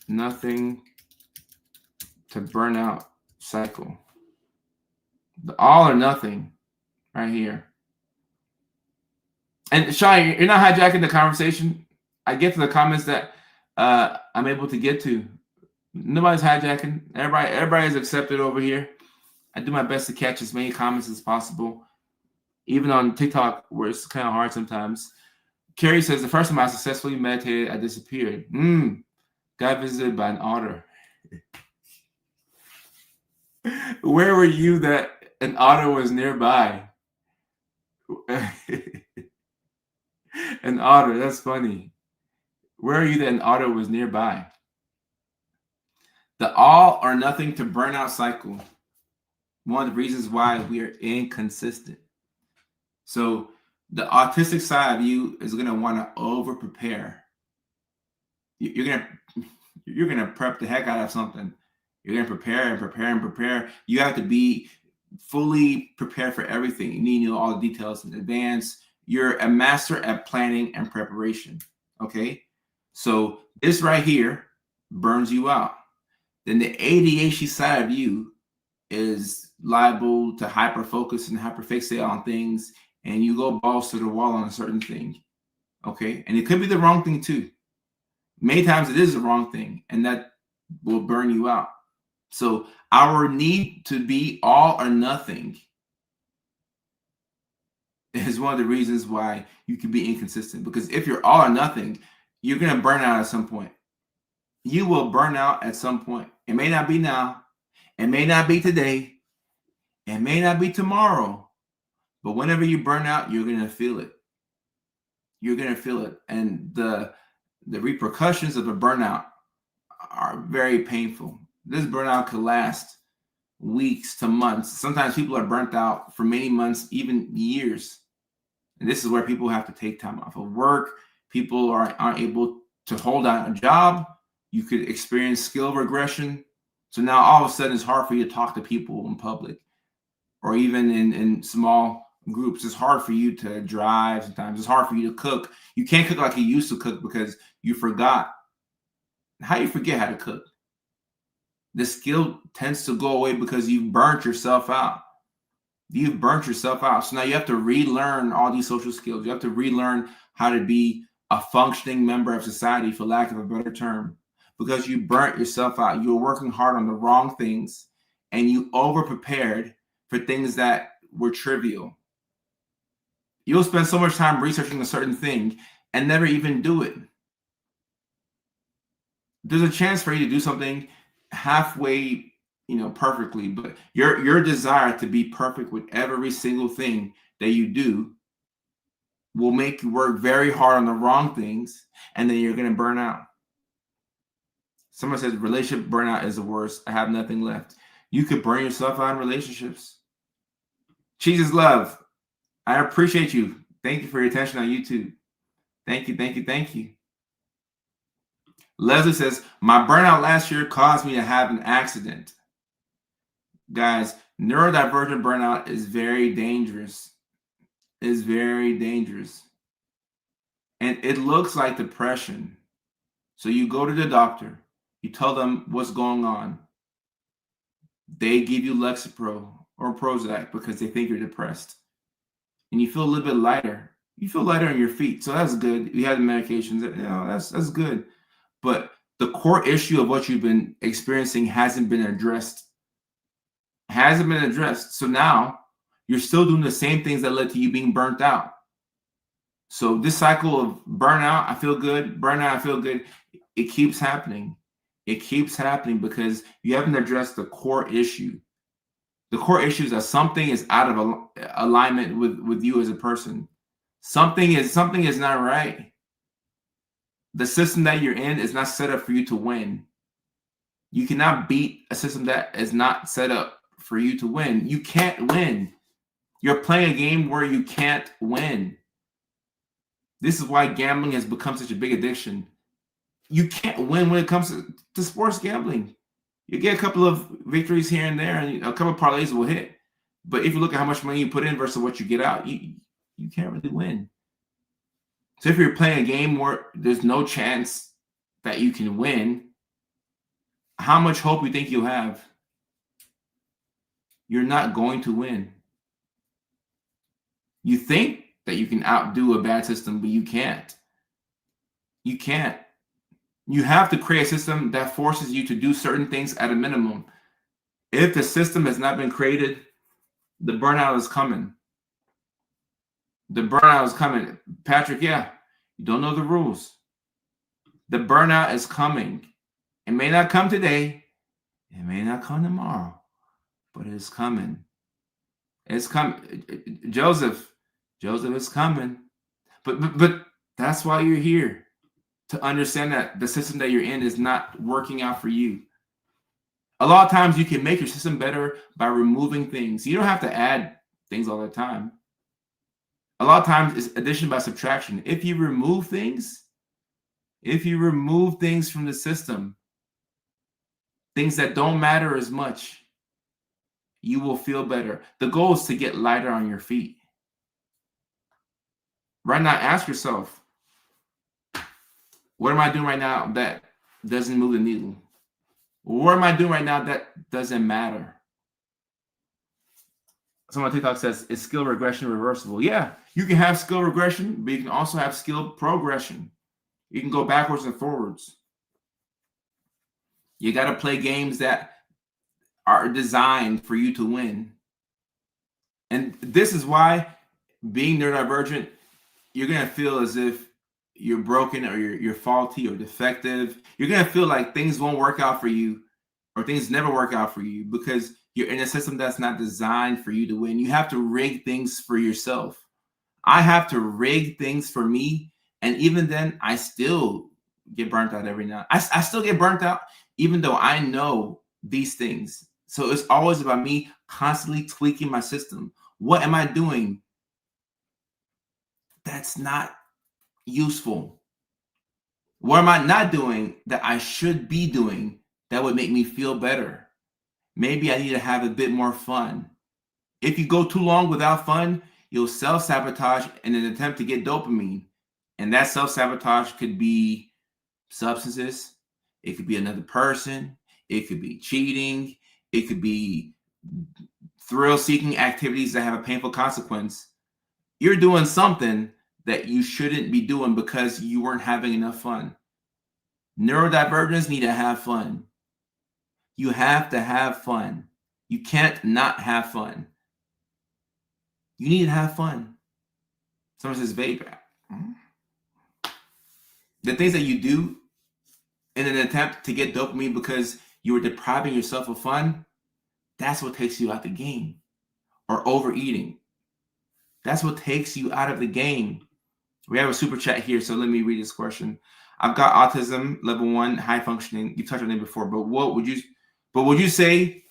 S1: nothing to burnout cycle. The all or nothing right here. And Shai, you're not hijacking the conversation. I get to the comments that I'm able to get to. Nobody's hijacking. Everybody is accepted over here. I do my best to catch as many comments as possible, even on TikTok, where it's kind of hard sometimes. Carrie says, the first time I successfully meditated, I disappeared. Got visited by an otter. Where were you that an otter was nearby? An otter, that's funny. Where are you that an otter was nearby? The all or nothing to burnout cycle. One of the reasons why we are inconsistent. So the autistic side of you is going to want to over prepare. You're going to prep the heck out of something. You're going to prepare and prepare and prepare. You have to be fully prepared for everything. You need to know all the details in advance. You're a master at planning and preparation. Okay. So this right here burns you out. Then the ADHD side of you is liable to hyper focus and hyper fixate on things, and you go balls to the wall on a certain thing. Okay. And it could be the wrong thing too. Many times it is the wrong thing, and that will burn you out. So our need to be all or nothing is one of the reasons why you can be inconsistent. Because if you're all or nothing, you're going to burn out at some point. You will burn out at some point. It may not be now. It may not be today. It may not be tomorrow. But whenever you burn out, you're going to feel it. You're going to feel it. And the repercussions of a burnout are very painful. This burnout could last weeks to months. Sometimes people are burnt out for many months, even years. And this is where people have to take time off of work. People aren't able to hold down a job. You could experience skill regression. So now all of a sudden it's hard for you to talk to people in public, or even in small groups. It's hard for you to drive sometimes. It's hard for you to cook. You can't cook like you used to cook because you forgot. How do you forget how to cook? The skill tends to go away because you've burnt yourself out. You've burnt yourself out. So now you have to relearn all these social skills. You have to relearn how to be a functioning member of society, for lack of a better term, because you burnt yourself out. You were working hard on the wrong things, and you over prepared for things that were trivial. You'll spend so much time researching a certain thing and never even do it. There's a chance for you to do something halfway, perfectly, but your desire to be perfect with every single thing that you do will make you work very hard on the wrong things, and then you're going to burn out. Someone says relationship burnout is the worst. I have nothing left. You could burn yourself out in relationships. Cheese is love. I appreciate you. Thank you for your attention on YouTube. Thank you, thank you, thank you. Leslie says, my burnout last year caused me to have an accident. Guys, neurodivergent burnout is very dangerous. It's very dangerous. And it looks like depression. So you go to the doctor. You tell them what's going on. They give you Lexapro or Prozac because they think you're depressed. And you feel a little bit lighter. You feel lighter on your feet. So that's good. You have the medications. That's good. But the core issue of what you've been experiencing hasn't been addressed. So now you're still doing the same things that led to you being burnt out. So this cycle of burnout, I feel good. Burnout, I feel good. It keeps happening. It keeps happening because you haven't addressed the core issue. The core issue is that something is out of alignment with you as a person. Something is not right. The system that you're in is not set up for you to win. You cannot beat a system that is not set up for you to win. You can't win. You're playing a game where you can't win. This is why gambling has become such a big addiction. You can't win when it comes to sports gambling. You get a couple of victories here and there, and a couple of parlays will hit. But if you look at how much money you put in versus what you get out, you can't really win. So if you're playing a game where there's no chance that you can win, how much hope you think you'll have? You're not going to win. You think that you can outdo a bad system, but you can't. You can't. You have to create a system that forces you to do certain things at a minimum. If the system has not been created, the burnout is coming. The burnout is coming. Patrick, yeah, you don't know the rules. The burnout is coming. It may not come today. It may not come tomorrow, but it's coming. It's coming. Joseph is coming. But that's why you're here, to understand that the system that you're in is not working out for you. A lot of times you can make your system better by removing things. You don't have to add things all the time. A lot of times it's addition by subtraction. If you remove things from the system, things that don't matter as much, you will feel better. The goal is to get lighter on your feet. Right now, ask yourself, what am I doing right now that doesn't move the needle? What am I doing right now that doesn't matter? Someone on TikTok says, is skill regression reversible? Yeah, you can have skill regression, but you can also have skill progression. You can go backwards and forwards. You got to play games that are designed for you to win. And this is why being neurodivergent, you're going to feel as if you're broken or you're faulty or defective. You're going to feel like things won't work out for you or things never work out for you because you're in a system that's not designed for you to win. You have to rig things for yourself. I have to rig things for me. And even then, I still get burnt out every now. I still get burnt out, even though I know these things. So it's always about me constantly tweaking my system. What am I doing that's not useful? What am I not doing that I should be doing that would make me feel better? Maybe I need to have a bit more fun. If you go too long without fun, you'll self-sabotage in an attempt to get dopamine. And that self-sabotage could be substances. It could be another person. It could be cheating. It could be thrill-seeking activities that have a painful consequence. You're doing something that you shouldn't be doing because you weren't having enough fun. Neurodivergents need to have fun. You have to have fun. You can't not have fun. You need to have fun. Someone says vape. The things that you do in an attempt to get dopamine because you were depriving yourself of fun, that's what takes you out the game. Or overeating. That's what takes you out of the game. We have a super chat here, so let me read this question. I've got autism, level 1, high functioning. You touched on it before, but would you say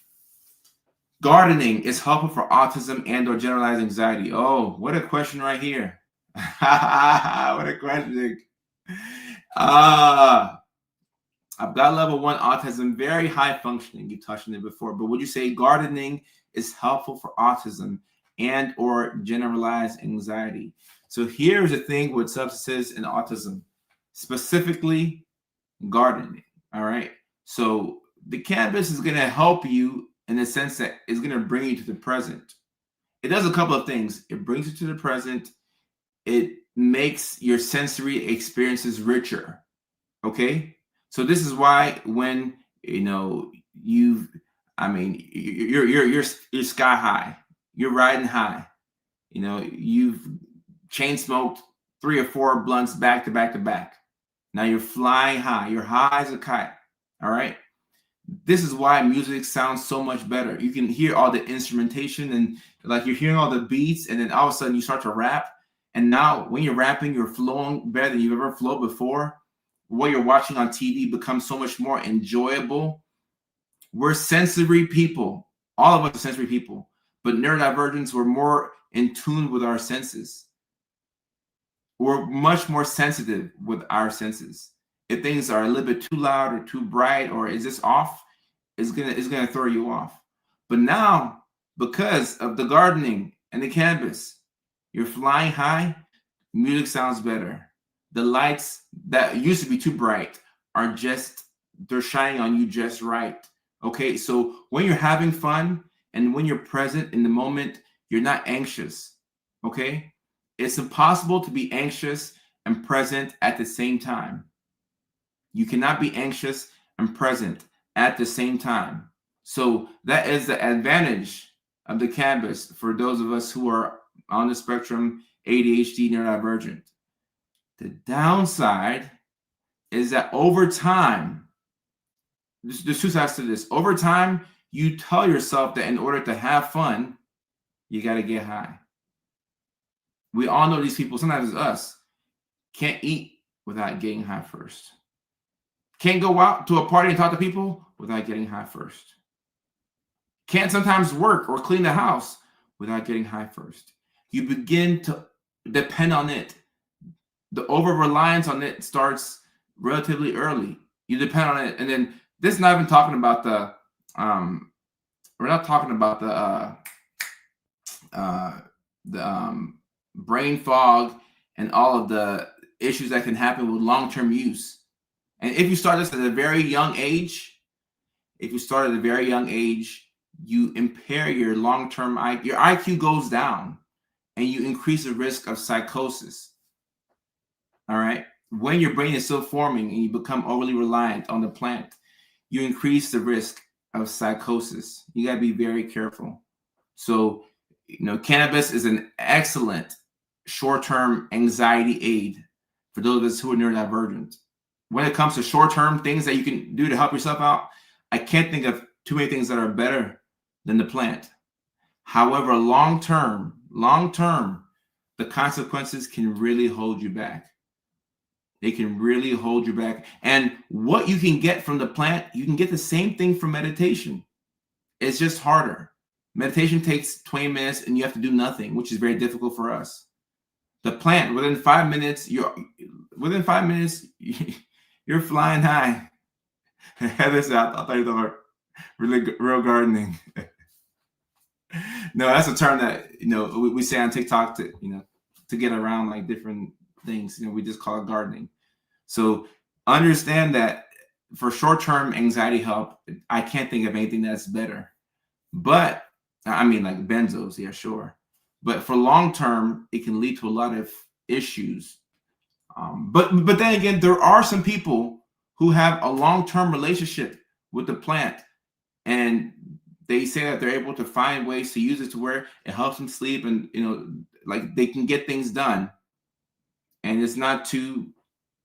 S1: gardening is helpful for autism and or generalized anxiety? Oh, what a question right here. What a question. I've got level 1 autism, very high functioning. You touched on it before, but would you say gardening is helpful for autism and or generalized anxiety? So here's the thing with substances and autism, specifically gardening. All right. So the cannabis is going to help you in the sense that it's going to bring you to the present. It does a couple of things. It brings you to the present. It makes your sensory experiences richer. Okay. So this is why when, you're sky high, you're riding high, you've chain smoked 3 or 4 blunts back to back to back. Now you're flying high. You're high as a kite. All right. This is why music sounds so much better. You can hear all the instrumentation and like you're hearing all the beats, and then all of a sudden you start to rap. And now when you're rapping, you're flowing better than you've ever flowed before. What you're watching on TV becomes so much more enjoyable. We're sensory people. All of us are sensory people. But neurodivergents, we're more in tune with our senses. We're much more sensitive with our senses. If things are a little bit too loud or too bright or is this off, it's gonna throw you off. But now, because of the gardening and the cannabis, you're flying high, music sounds better. The lights that used to be too bright are they're shining on you just right. Okay, so when you're having fun and when you're present in the moment, you're not anxious. Okay, it's impossible to be anxious and present at the same time. You cannot be anxious and present at the same time. So that is the advantage of the cannabis for those of us who are on the spectrum, ADHD, neurodivergent. The downside is that over time, there's two sides to this. Over time, you tell yourself that in order to have fun, you got to get high. We all know these people, sometimes it's us, can't eat without getting high first. Can't go out to a party and talk to people without getting high first. Can't sometimes work or clean the house without getting high first. You begin to depend on it. The over-reliance on it starts relatively early. You depend on it. And then this is not even talking about the, we're not talking about the brain fog and all of the issues that can happen with long-term use. And if you start this at a very young age, you impair your long-term IQ. Your IQ goes down and you increase the risk of psychosis. All right. When your brain is still forming and you become overly reliant on the plant, you increase the risk of psychosis. You got to be very careful. So, cannabis is an excellent short-term anxiety aid for those of us who are neurodivergent. When it comes to short-term things that you can do to help yourself out, I can't think of too many things that are better than the plant. However, long-term, the consequences can really hold you back. They can really hold you back. And what you can get from the plant, you can get the same thing from meditation. It's just harder. Meditation takes 20 minutes and you have to do nothing, which is very difficult for us. The plant, within 5 minutes, you're flying high. Heather's out. I thought you thought real gardening. No, that's a term that we say on TikTok to get around like different things. We just call it gardening. So understand that for short-term anxiety help, I can't think of anything that's better. But I mean, like benzos, yeah, sure. But for long-term, it can lead to a lot of issues. But then again, there are some people who have a long-term relationship with the plant, and they say that they're able to find ways to use it to where it helps them sleep, and like they can get things done, and it's not too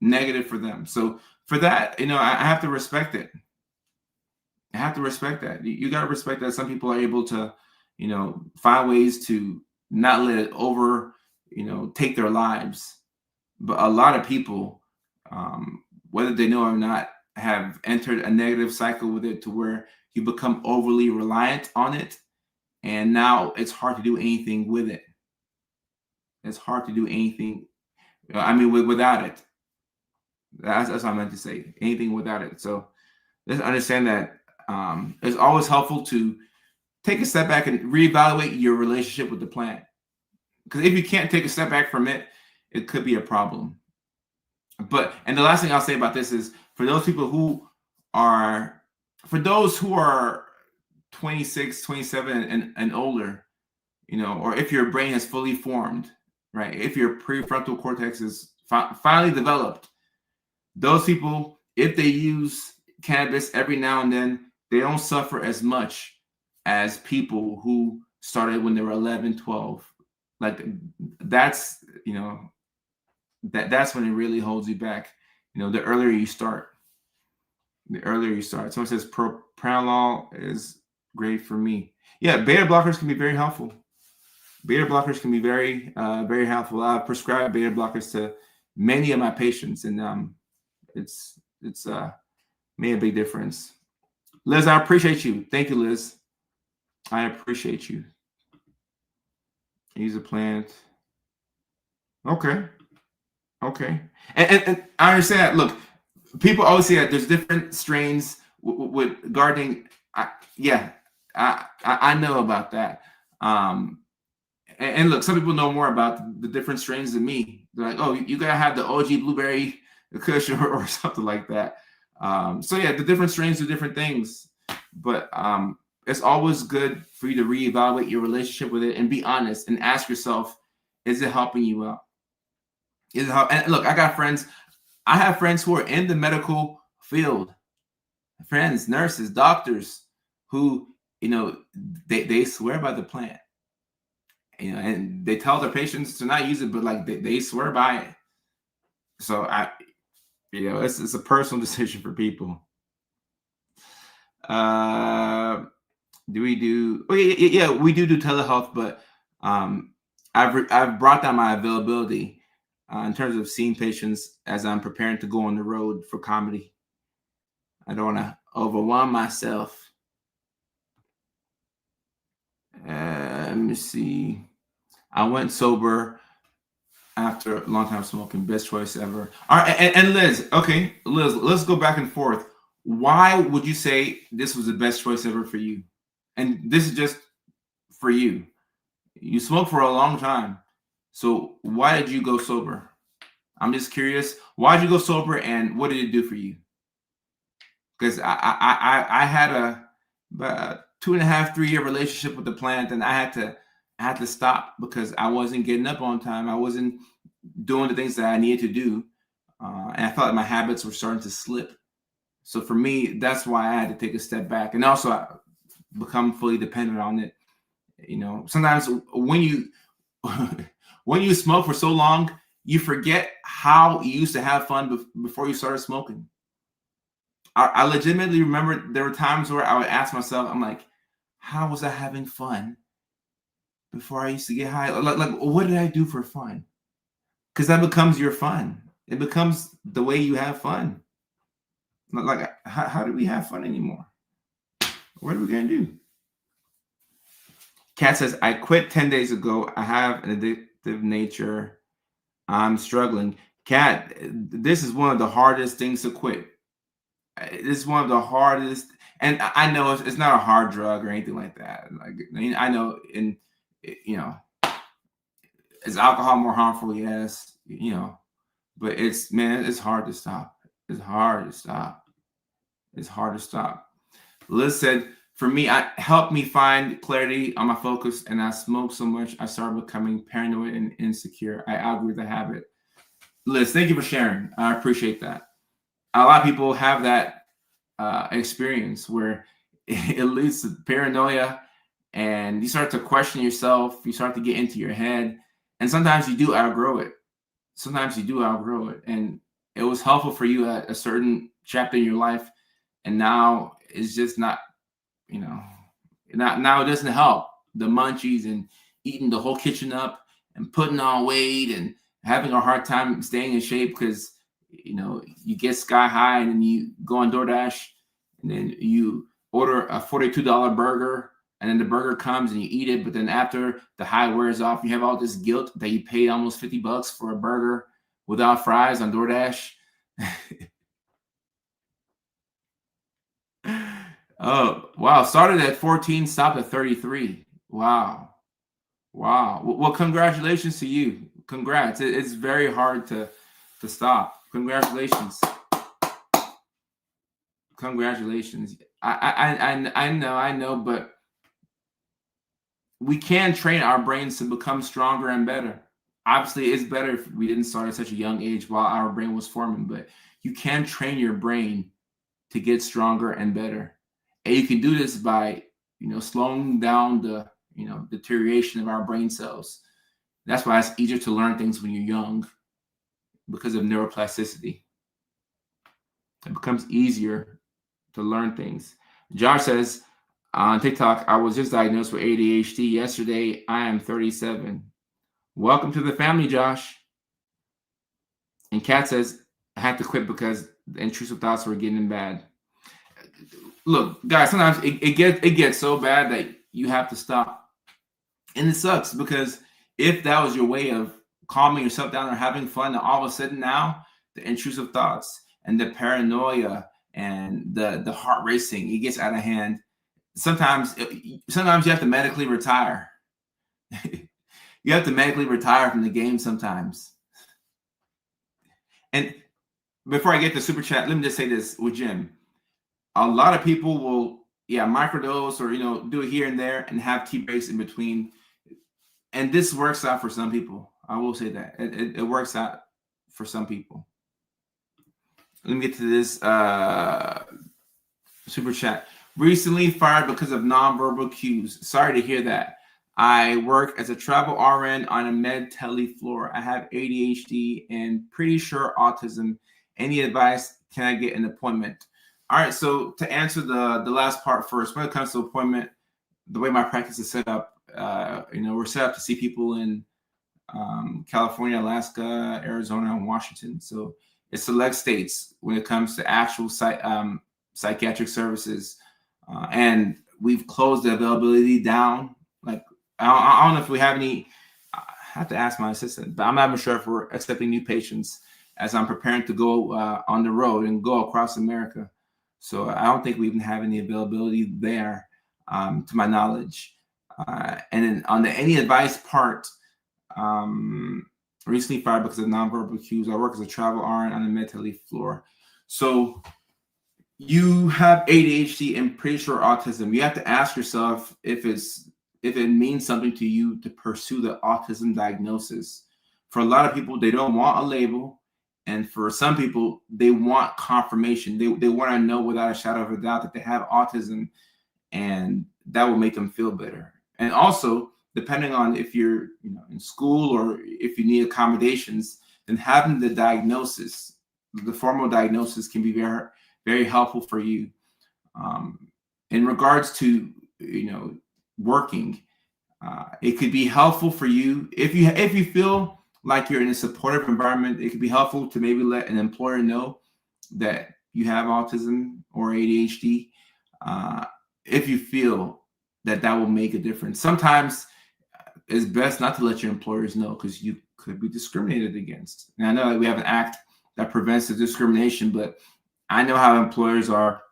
S1: negative for them. So for that, I have to respect it. I have to respect that. You got to respect that some people are able to, find ways to not let it over, take their lives. But a lot of people, whether they know or not, have entered a negative cycle with it to where you become overly reliant on it. And now it's hard to do anything with it. It's hard to do anything. Without it. That's what I meant to say. Anything without it. So let's understand that it's always helpful to take a step back and reevaluate your relationship with the plant. Because if you can't take a step back from it, it could be a problem. And the last thing I'll say about this is for those who are 26, 27 and older, or if your brain has fully formed, right? If your prefrontal cortex is finally developed, those people, if they use cannabis every now and then, they don't suffer as much as people who started when they were 11, 12. Like that's when it really holds you back. The earlier you start. Someone says propranolol is great for me. Yeah, beta blockers can be very helpful. Beta blockers can be very, very helpful. I've prescribed beta blockers to many of my patients, and it's made a big difference. Liz, I appreciate you. Thank you, Liz. I appreciate you. Use a plant. Okay. And I understand that. Look, people always say that there's different strains with gardening. I know about that. And look, some people know more about the different strains than me. They're like, oh, you gotta have the OG blueberry kush or something like that. So yeah, the different strains do different things, but it's always good for you to reevaluate your relationship with it and be honest and ask yourself, is it helping you out? Is how, and look, I got friends. I have friends who are in the medical field, friends, nurses, doctors, who, they swear by the plant, and they tell their patients to not use it, but like they swear by it. So it's a personal decision for people. Do we do? Oh yeah, we do telehealth, but I've brought down my availability in terms of seeing patients as I'm preparing to go on the road for comedy. I don't want to overwhelm myself. Let me see. I went sober after a long time smoking. Best choice ever. All right, and Liz. Okay, Liz, let's go back and forth. Why would you say this was the best choice ever for you? And this is just for you. You smoked for a long time. So why did you go sober? I'm just curious. Why did you go sober, and what did it do for you? Because I had a 2.5, 3 year relationship with the plant, and I had to stop because I wasn't getting up on time. I wasn't doing the things that I needed to do, and I felt like my habits were starting to slip. So for me, that's why I had to take a step back, and also I become fully dependent on it. Sometimes when you when you smoke for so long, you forget how you used to have fun before you started smoking. I legitimately remember there were times where I would ask myself, I'm like, how was I having fun before I used to get high? Like what did I do for fun? Because that becomes your fun. It becomes the way you have fun. Like, how do we have fun anymore? What are we going to do? Kat says, I quit 10 days ago. I have an addictive nature. I'm struggling. Kat, this is one of the hardest things to quit. It's one of the hardest, and I know it's not a hard drug or anything like that. Like, I know, is alcohol more harmful? Yes, but it's hard to stop. It's hard to stop. It's hard to stop. Liz said, for me, I helped me find clarity on my focus, and I smoked so much I started becoming paranoid and insecure. I outgrew the habit. Liz, thank you for sharing. I appreciate that. A lot of people have that experience where it leads to paranoia, and you start to question yourself. You start to get into your head, and sometimes you do outgrow it. And it was helpful for you at a certain chapter in your life, and now it's just not. Now it doesn't help. The munchies and eating the whole kitchen up and putting on weight and having a hard time staying in shape because you get sky high and then you go on DoorDash and then you order a $42 burger and then the burger comes and you eat it, but then after the high wears off, you have all this guilt that you paid almost $50 for a burger without fries on DoorDash. Oh, wow. Started at 14, stopped at 33. Wow. Well, congratulations to you. Congrats. It's very hard to stop. Congratulations. I know, but we can train our brains to become stronger and better. Obviously, it's better if we didn't start at such a young age while our brain was forming, but you can train your brain to get stronger and better. And you can do this by, slowing down the, deterioration of our brain cells. That's why it's easier to learn things when you're young because of neuroplasticity. It becomes easier to learn things. Josh says on TikTok, I was just diagnosed with AuDHD yesterday. I am 37. Welcome to the family, Josh. And Kat says, I had to quit because the intrusive thoughts were getting bad. Look, guys, sometimes it gets so bad that you have to stop. And it sucks because if that was your way of calming yourself down or having fun, and all of a sudden now the intrusive thoughts and the paranoia and the heart racing, it gets out of hand. Sometimes you have to medically retire. You have to medically retire from the game sometimes. And before I get to super chat, let me just say this with Jim. A lot of people will, microdose or, do it here and there and have tea breaks in between. And this works out for some people. I will say that. It works out. for some people. Let me get to this super chat. Recently fired because of nonverbal cues. Sorry to hear that. I work as a travel RN on a med tele floor. I have ADHD and pretty sure autism. Any advice? Can I get an appointment? All right. So to answer the last part first, when it comes to appointment, the way my practice is set up, we're set up to see people in California, Alaska, Arizona, and Washington. So it's select states when it comes to actual psychiatric services. And we've closed the availability down. Like, I don't know if we have any. I have to ask my assistant, but I'm not even sure if we're accepting new patients as I'm preparing to go on the road and go across America. So I don't think we even have any availability there, to my knowledge. And then on the any advice part, recently fired because of nonverbal cues. I work as a travel RN on the med tele floor. So you have ADHD and pretty sure autism. You have to ask yourself if it means something to you to pursue the autism diagnosis. For a lot of people, they don't want a label. And for some people, they want confirmation. They want to know without a shadow of a doubt that they have autism, and that will make them feel better. And also, depending on if you're in school or if you need accommodations, then having the diagnosis, the formal diagnosis, can be very, very helpful for you. In regards to working, it could be helpful for you if you feel like you're in a supportive environment. It could be helpful to maybe let an employer know that you have autism or ADHD, if you feel that will make a difference. Sometimes it's best not to let your employers know because you could be discriminated against. And I know that we have an act that prevents the discrimination, but I know how employers are.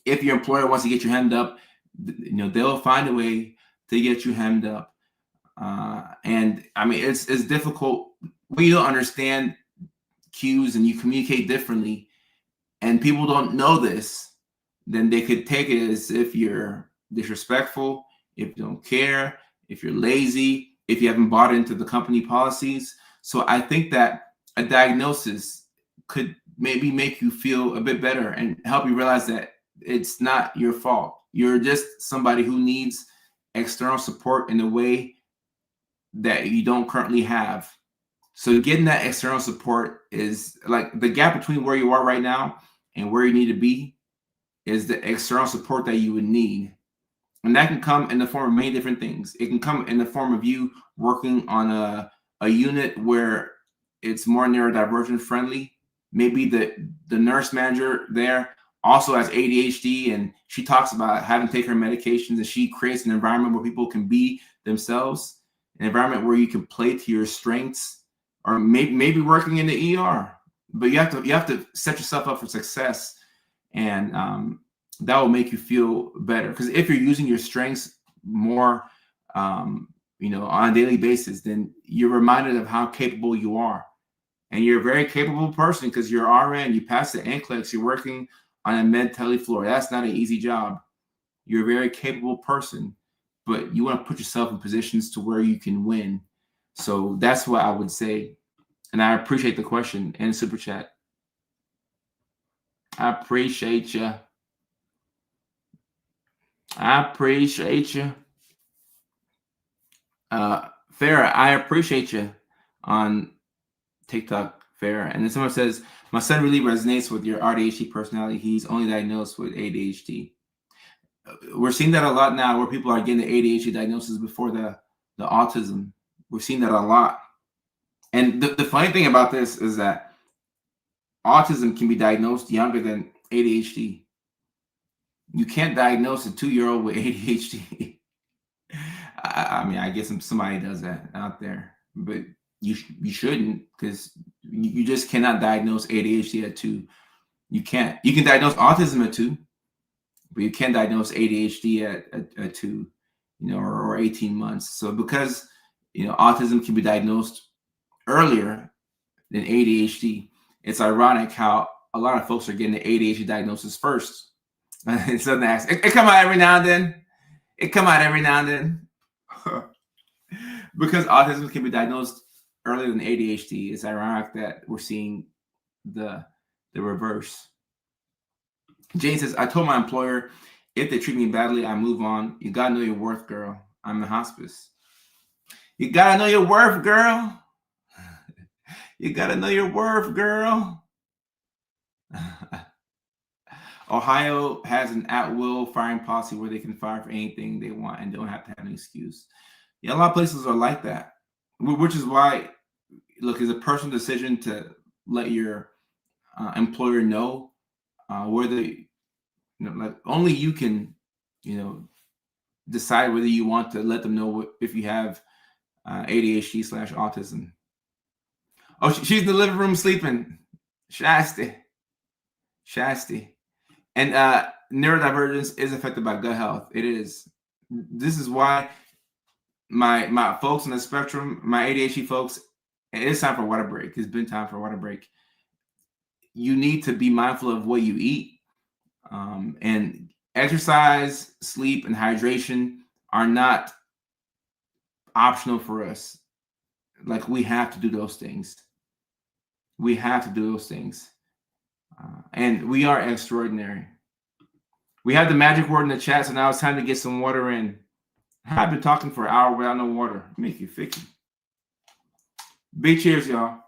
S1: If your employer wants to get you hemmed up, they'll find a way to get you hemmed up. And I mean, it's difficult when you don't understand cues and you communicate differently, and people don't know this. Then they could take it as if you're disrespectful, if you don't care, if you're lazy, if you haven't bought into the company policies. So I think that a diagnosis could maybe make you feel a bit better and help you realize that it's not your fault. You're just somebody who needs external support in a way that you don't currently have. So getting that external support is like the gap between where you are right now and where you need to be is the external support that you would need. And that can come in the form of many different things. It can come in the form of you working on a unit where it's more neurodivergent friendly. Maybe the nurse manager there also has ADHD, and she talks about having to take her medications, and she creates an environment where people can be themselves, an environment where you can play to your strengths, or maybe working in the ER. But you have to set yourself up for success, and that will make you feel better. Because if you're using your strengths more, on a daily basis, then you're reminded of how capable you are. And you're a very capable person because you're RN, you pass the NCLEX, you're working on a med tele floor. That's not an easy job. You're a very capable person, but you want to put yourself in positions to where you can win. So that's what I would say. And I appreciate the question and super chat. I appreciate you. Farrah, I appreciate you on TikTok, Farrah. And then someone says, my son really resonates with your AuDHD personality. He's only diagnosed with ADHD. We're seeing that a lot now where people are getting the ADHD diagnosis before the autism. We're seeing that a lot. And the funny thing about this is that autism can be diagnosed younger than ADHD. You can't diagnose a 2-year-old with ADHD. I mean, I guess somebody does that out there, but you shouldn't, because you just cannot diagnose ADHD at 2. You can't. You can diagnose autism at 2, but you can't diagnose ADHD at 2, or 18 months. So because autism can be diagnosed earlier than ADHD, it's ironic how a lot of folks are getting the ADHD diagnosis first. It doesn't ask. It come out every now and then. Because autism can be diagnosed earlier than ADHD. It's ironic that we're seeing the reverse. Jane says, I told my employer, if they treat me badly, I move on. You gotta know your worth, girl. I'm in hospice. You gotta know your worth, girl. You gotta know your worth, girl. Ohio has an at-will firing policy where they can fire for anything they want and don't have to have an excuse. Yeah, a lot of places are like that, which is why, look, it's a personal decision to let your employer know whether, like only you can, decide whether you want to let them know if you have ADHD/autism. Oh, she's in the living room sleeping. Shasti. And neurodivergence is affected by gut health. It is. This is why my folks on the spectrum, my ADHD folks, it's time for a water break. It's been time for a water break. You need to be mindful of what you eat. And exercise, sleep, and hydration are not optional for us. Like, we have to do those things. We have to do those things. And we are extraordinary. We have the magic word in the chat, so now it's time to get some water in. I've been talking for an hour without no water. Make you ficky. Big cheers, y'all.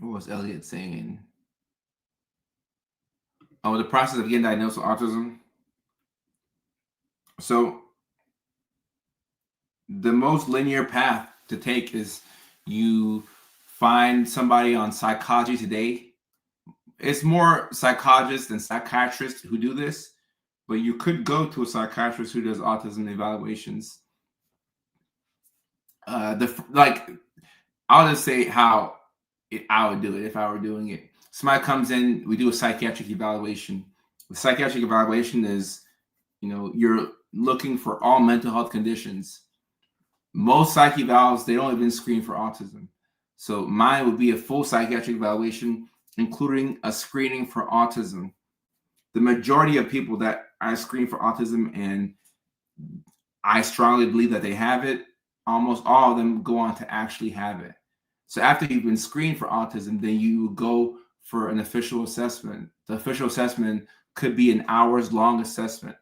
S1: What was Elliot saying? Oh, the process of getting diagnosed with autism. So the most linear path to take is you find somebody on Psychology Today. It's more psychologists and psychiatrists who do this, but you could go to a psychiatrist who does autism evaluations. I'll just say how I would do it if I were doing it. Somebody comes in, we do a psychiatric evaluation. The psychiatric evaluation is, you're looking for all mental health conditions. Most psych evals, they don't even screen for autism. So mine would be a full psychiatric evaluation, including a screening for autism. The majority of people that I screen for autism, and I strongly believe that they have it, almost all of them go on to actually have it. So after you've been screened for autism, then you go for an official assessment. The official assessment could be an hours-long assessment.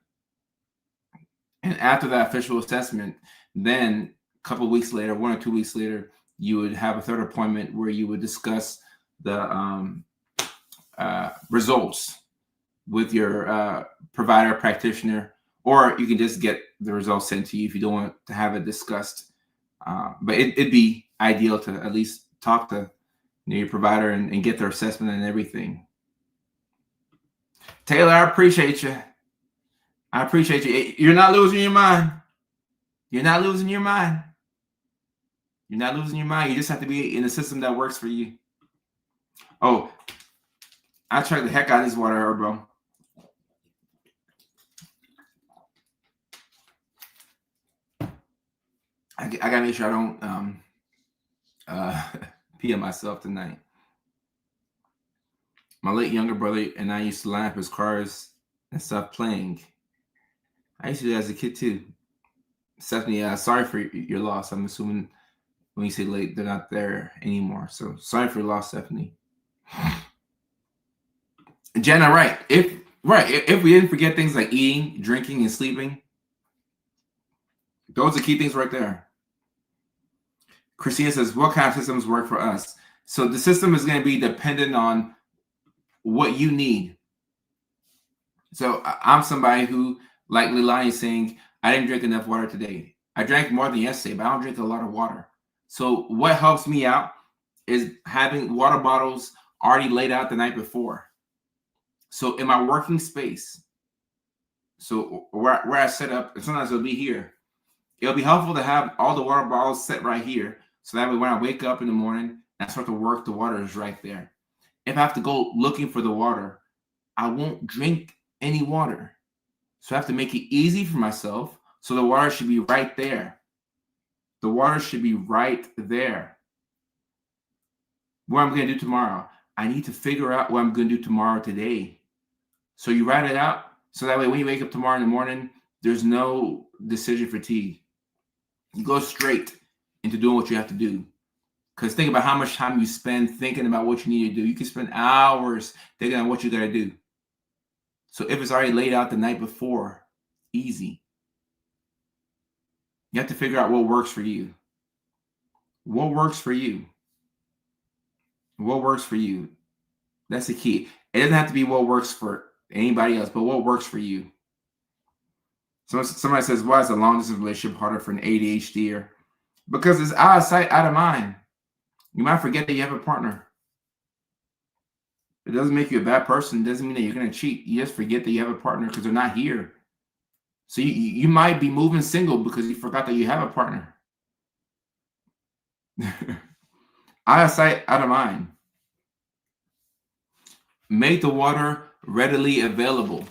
S1: And after that official assessment, then a couple of weeks later, 1 or 2 weeks later, you would have a third appointment where you would discuss the results with your provider, practitioner, or you can just get the results sent to you if you don't want to have it discussed. But it'd be ideal to at least talk to your provider and get their assessment and everything. Taylor, I appreciate you. You're not losing your mind. You just have to be in a system that works for you. Oh, I tried the heck out of this water, bro. I gotta make sure I don't pee on myself tonight. My late younger brother and I used to line up his cars and stuff playing. I used to do that as a kid too. Stephanie, sorry for your loss. I'm assuming when you say late, they're not there anymore. So sorry for your loss, Stephanie. Jenna, right. If we didn't forget things like eating, drinking, and sleeping, those are key things right there. Christina says, what kind of systems work for us? So the system is going to be dependent on what you need. So I'm somebody who, like Lilani is saying, I didn't drink enough water today. I drank more than yesterday, but I don't drink a lot of water. So what helps me out is having water bottles already laid out the night before. So in my working space, so where I set up, and sometimes it'll be here, it'll be helpful to have all the water bottles set right here. So that way when I wake up in the morning and I start to work, the water is right there. If I have to go looking for the water, I won't drink any water. So I have to make it easy for myself. So the water should be right there. The water should be right there. what I'm going to do tomorrow. I need to figure out what I'm going to do tomorrow today. So you write it out. So that way, when you wake up tomorrow in the morning, there's no decision fatigue. You go straight into doing what you have to do. Because think about how much time you spend thinking about what you need to do. You can spend hours thinking on what you got to do. So if it's already laid out the night before, easy. You have to figure out what works for you. What works for you? What works for you? That's the key. It doesn't have to be what works for anybody else, but what works for you. So somebody says, why is a long distance relationship harder for an ADHDer? Because it's out of sight, out of mind. You might forget that you have a partner. It doesn't make you a bad person. It doesn't mean that you're going to cheat. You just forget that you have a partner because they're not here. So you might be moving single because you forgot that you have a partner. Out of sight, out of mind. Make the water readily available.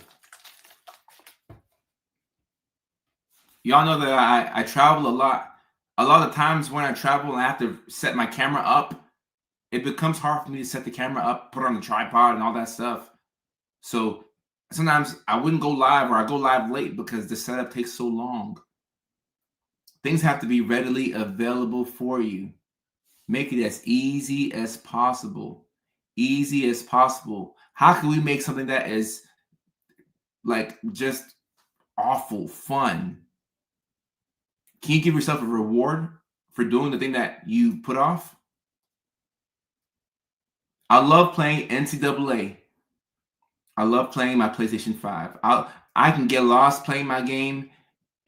S1: Y'all know that I travel a lot. A lot of times when I travel and I have to set my camera up, it becomes hard for me to set the camera up, put it on the tripod and all that stuff. So sometimes I wouldn't go live, or I go live late because the setup takes so long. Things have to be readily available for you. Make it as easy as possible. Easy as possible. How can we make something that is like just awful fun? Can you give yourself a reward for doing the thing that you put off? I love playing NCAA. I love playing my PlayStation 5. I can get lost playing my game,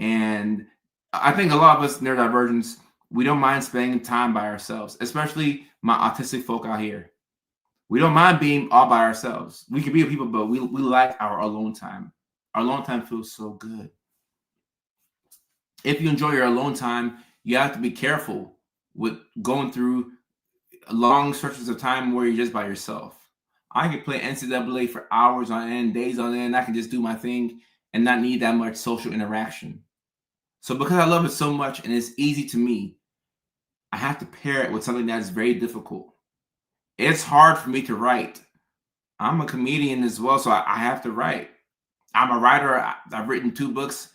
S1: and I think a lot of us neurodivergents, we don't mind spending time by ourselves, especially my autistic folk out here. We don't mind being all by ourselves. We can be with people, but we like our alone time. Our alone time feels so good. If you enjoy your alone time, you have to be careful with going through long stretches of time where you're just by yourself. I can play NCAA for hours on end, days on end. I can just do my thing and not need that much social interaction. So because I love it so much and it's easy to me, I have to pair it with something that's very difficult. It's hard for me to write. I'm a comedian as well, so I have to write. I'm a writer. I've written 2 books.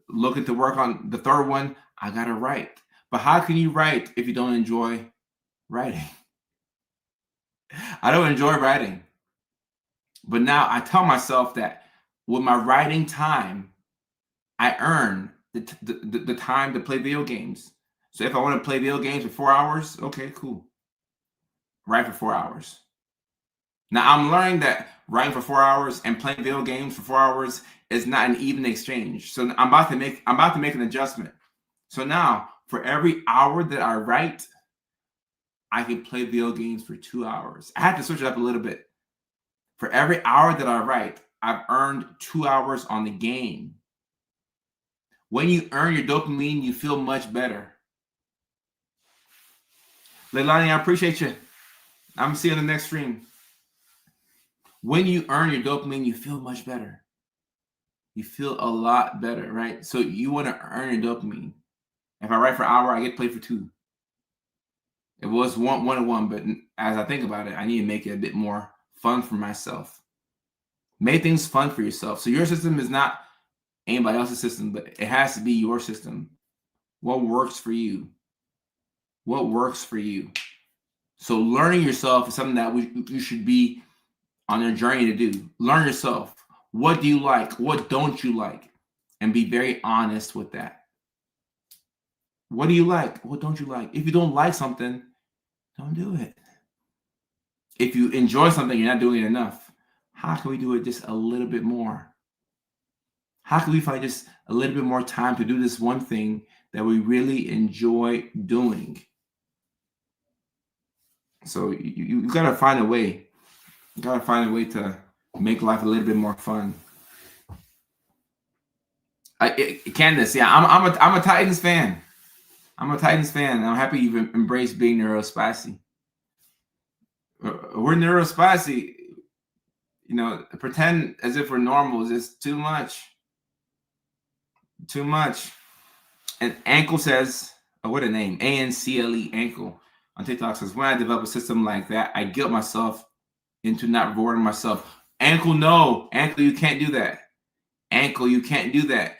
S1: Looking to work on the 3rd one. I gotta write. But how can you write if you don't enjoy writing? I don't enjoy writing. But now I tell myself that with my writing time, I earn the time to play video games. So if I want to play video games for 4 hours, okay, cool. Write for 4 hours. Now I'm learning that writing for 4 hours and playing video games for 4 hours is not an even exchange. So I'm about to make an adjustment. So now for every hour that I write, I can play video games for 2 hours. I have to switch it up a little bit. For every hour that I write, I've earned 2 hours on the game. When you earn your dopamine, you feel much better. Leilani, I appreciate you. I'm gonna see you on the next stream. When you earn your dopamine, you feel much better. You feel a lot better, right? So you want to earn your dopamine. If I write for an hour, I get paid for 2. It was one, but as I think about it, I need to make it a bit more fun for myself. Make things fun for yourself. So your system is not anybody else's system, but it has to be your system. What works for you? What works for you? So learning yourself is something that you should be on your journey to do. Learn yourself. What do you like? What don't you like? And be very honest with that. What do you like? What don't you like? If you don't like something, don't do it. If you enjoy something, you're not doing it enough. How can we do it just a little bit more? How can we find just a little bit more time to do this one thing that we really enjoy doing? So you got to find a way. You got to find a way to make life a little bit more fun. Candace, yeah, I'm a Titans fan. I'm a Titans fan. I'm happy you've embraced being neurospicy. We're neurospicy. You know, pretend as if we're normal is just too much. Too much. And Ankle says, oh, what a name. ANCLE, Ankle. on TikTok says, when I develop a system like that, I guilt myself into not rewarding myself. Ankle, no. Ankle, you can't do that. Ankle, you can't do that.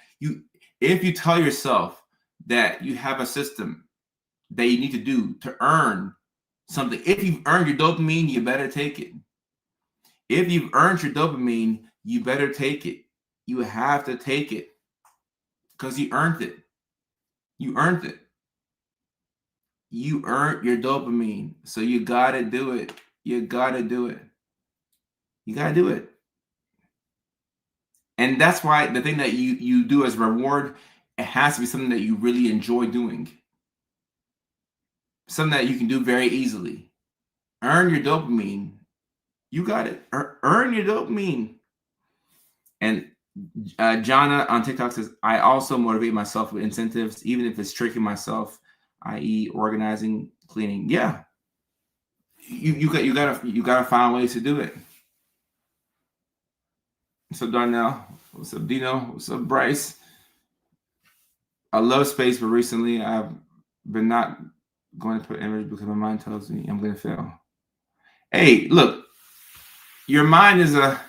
S1: If you tell yourself that you have a system that you need to do to earn something, if you've earned your dopamine, you better take it. If you've earned your dopamine, you better take it. You have to take it because you earned it. You earned it. You earned your dopamine. So you got to do it. You got to do it. You got to do it. And that's why the thing that you do as reward, it has to be something that you really enjoy doing. Something that you can do very easily. Earn your dopamine. You got it. Earn your dopamine. And Jana on TikTok says, I also motivate myself with incentives, even if it's tricking myself, i.e., organizing, cleaning. Yeah. You gotta find ways to do it. What's up, Darnell? What's up, Dino? What's up, Bryce? I love space, but recently I've been not going to put image because my mind tells me I'm going to fail. Hey, look, your mind is a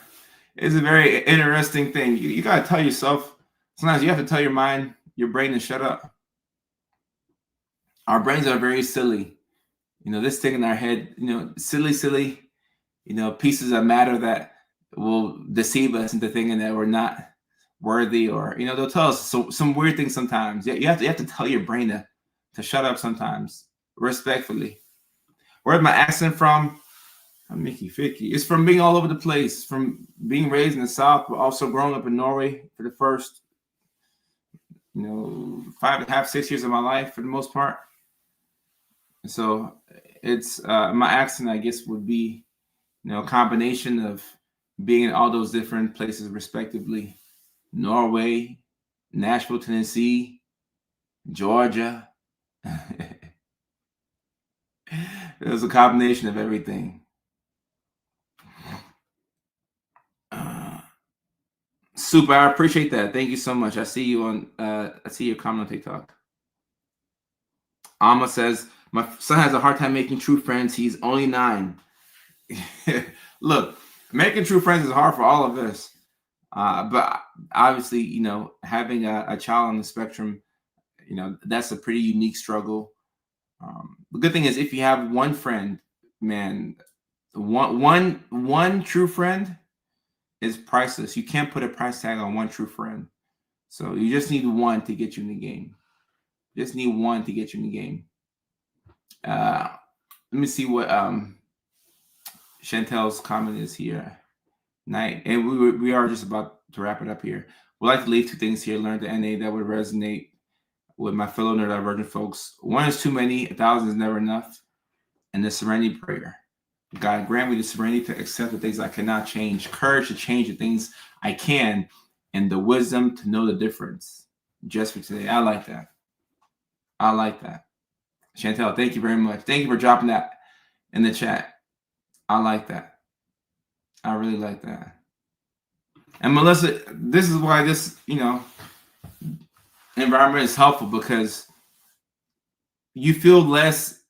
S1: very interesting thing. You got to tell yourself, sometimes you have to tell your mind, your brain to shut up. Our brains are very silly. This thing in our head, silly, pieces of matter that will deceive us into thinking that we're not worthy, or they'll tell us some weird things sometimes. You have to tell your brain to shut up sometimes, respectfully. Where's my accent from? I'm Mickey Ficky. It's from being all over the place, from being raised in the South, but also growing up in Norway for the first 5.5, 6 years of my life for the most part. So it's my accent, I guess, would be a combination of being in all those different places respectively. Norway, Nashville, Tennessee, Georgia. It was a combination of everything. Super, I appreciate that. Thank you so much. I see you on I see your comment on TikTok. Alma says, my son has a hard time making true friends. He's only 9. Look, making true friends is hard for all of us. But obviously, having a child on the spectrum, that's a pretty unique struggle. The good thing is, if you have one friend, man, one true friend is priceless. You can't put a price tag on one true friend. So you just need one to get you in the game. Just need one to get you in the game. Let me see what Chantel's comment is here. Night, and we are just about to wrap it up here. We'd like to leave 2 things here. Learn the NA that would resonate with my fellow neurodivergent folks. 1 is too many, 1,000 is never enough. And the serenity prayer. God, grant me the serenity to accept the things I cannot change, courage to change the things I can, and the wisdom to know the difference. Just for today. I like that. I like that. Chantel, thank you very much. Thank you for dropping that in the chat. I like that. I really like that. And Melissa, this is why this, environment is helpful, because you feel less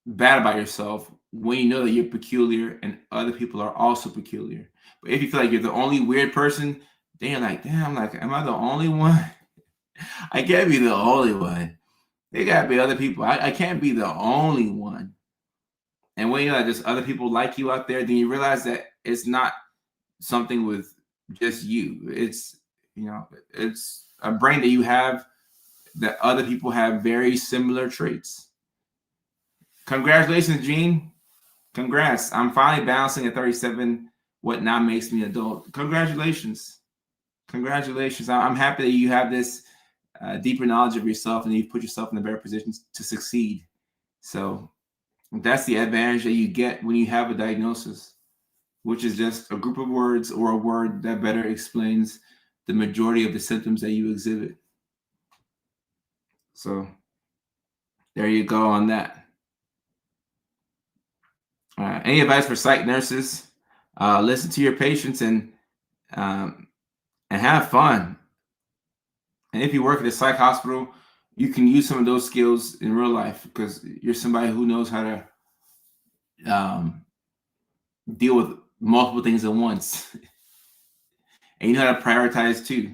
S1: bad about yourself when you know that you're peculiar and other people are also peculiar. But if you feel like you're the only weird person, then you're like, damn, am I the only one? I can't be the only one. There gotta be other people. I can't be the only one. And when there's other people like you out there, then you realize that it's not something with just you. It's it's a brain that you have that other people have very similar traits. Congratulations, Gene. Congrats. I'm finally balancing at 37 what now makes me adult. Congratulations. I'm happy that you have this deeper knowledge of yourself, and you've put yourself in a better position to succeed. So that's the advantage that you get when you have a diagnosis, which is just a group of words or a word that better explains the majority of the symptoms that you exhibit. So there you go on that. Any advice for psych nurses? Listen to your patients and have fun. And if you work at a psych hospital, you can use some of those skills in real life because you're somebody who knows how to deal with multiple things at once. And you know how to prioritize too.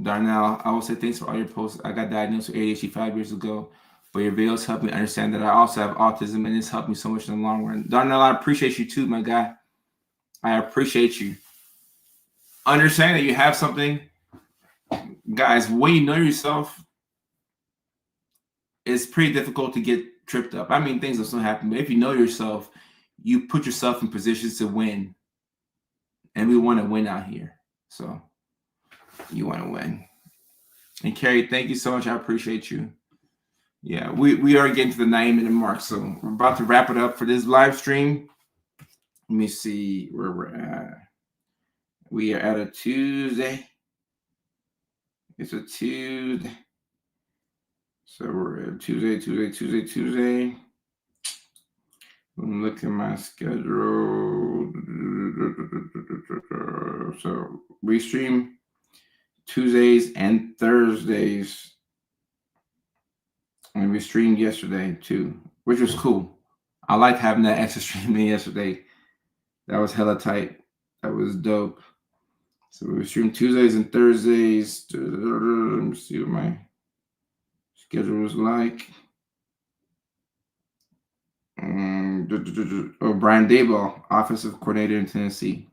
S1: Darnell, I will say thanks for all your posts. I got diagnosed with ADHD 5 years ago, but your videos helped me understand that I also have autism, and it's helped me so much in the long run. Darnell, I appreciate you too, my guy. I appreciate you. Understand that you have something. Guys, when you know yourself, it's pretty difficult to get tripped up. I mean, things will still happen, but if you know yourself, you put yourself in positions to win. And we want to win out here. So you want to win. And Carrie, thank you so much. I appreciate you. Yeah, we are getting to the 90-minute mark. So we're about to wrap it up for this live stream. Let me see where we're at. We are at a Tuesday. It's a Tuesday. So we're at Tuesday. I'm looking at my schedule. So we stream Tuesdays and Thursdays. And we streamed yesterday too, which was cool. I liked having that extra streaming yesterday. That was hella tight. That was dope. So we stream Tuesdays and Thursdays. Let me see what my schedule was like. Oh, Brian Dayball, offensive coordinator in Tennessee.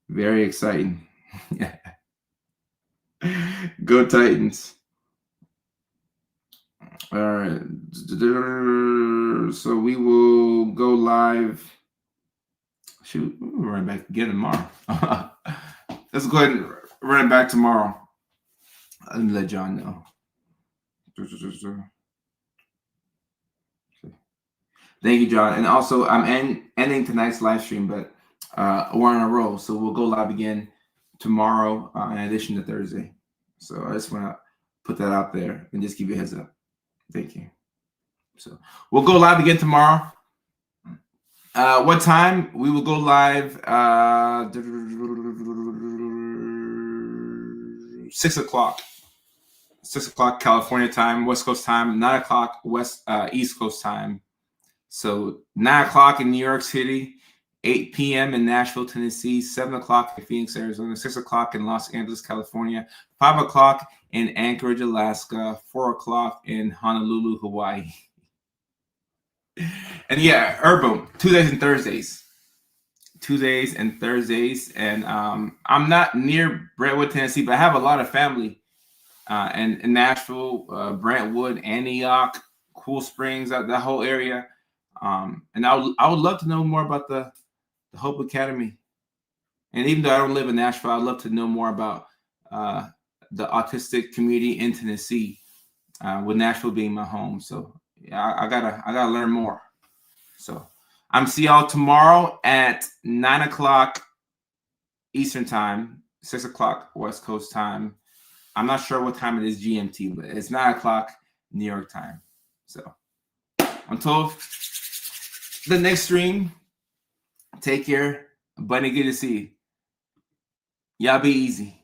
S1: Very exciting. Go Titans. All right. So we will go live. Shoot, we'll run back again tomorrow. Let's go ahead and run it back tomorrow. Let me let John know. Thank you, John. And also, I'm ending tonight's live stream, but we're on a roll. So we'll go live again tomorrow in addition to Thursday. So I just want to put that out there and just give you a heads up. Thank you. So we'll go live again tomorrow. What time? We will go live 6 o'clock. 6 o'clock California time, West Coast time, 9 o'clock East Coast time. So 9 o'clock in New York City, 8 p.m. in Nashville, Tennessee, 7 o'clock in Phoenix, Arizona, 6 o'clock in Los Angeles, California, 5 o'clock in Anchorage, Alaska, 4 o'clock in Honolulu, Hawaii. And yeah, Herboom, Tuesdays and Thursdays. And I'm not near Brentwood, Tennessee, but I have a lot of family in Nashville, Brentwood, Antioch, Cool Springs, that whole area. And I would love to know more about the Hope Academy. And even though I don't live in Nashville, I'd love to know more about the autistic community in Tennessee, with Nashville being my home. So yeah, I gotta learn more. So I'm see y'all tomorrow at 9 o'clock Eastern time, 6 o'clock West Coast time. I'm not sure what time it is GMT, but it's 9 o'clock New York time. So until the next stream, take care. Buddy, good to see you. Y'all be easy.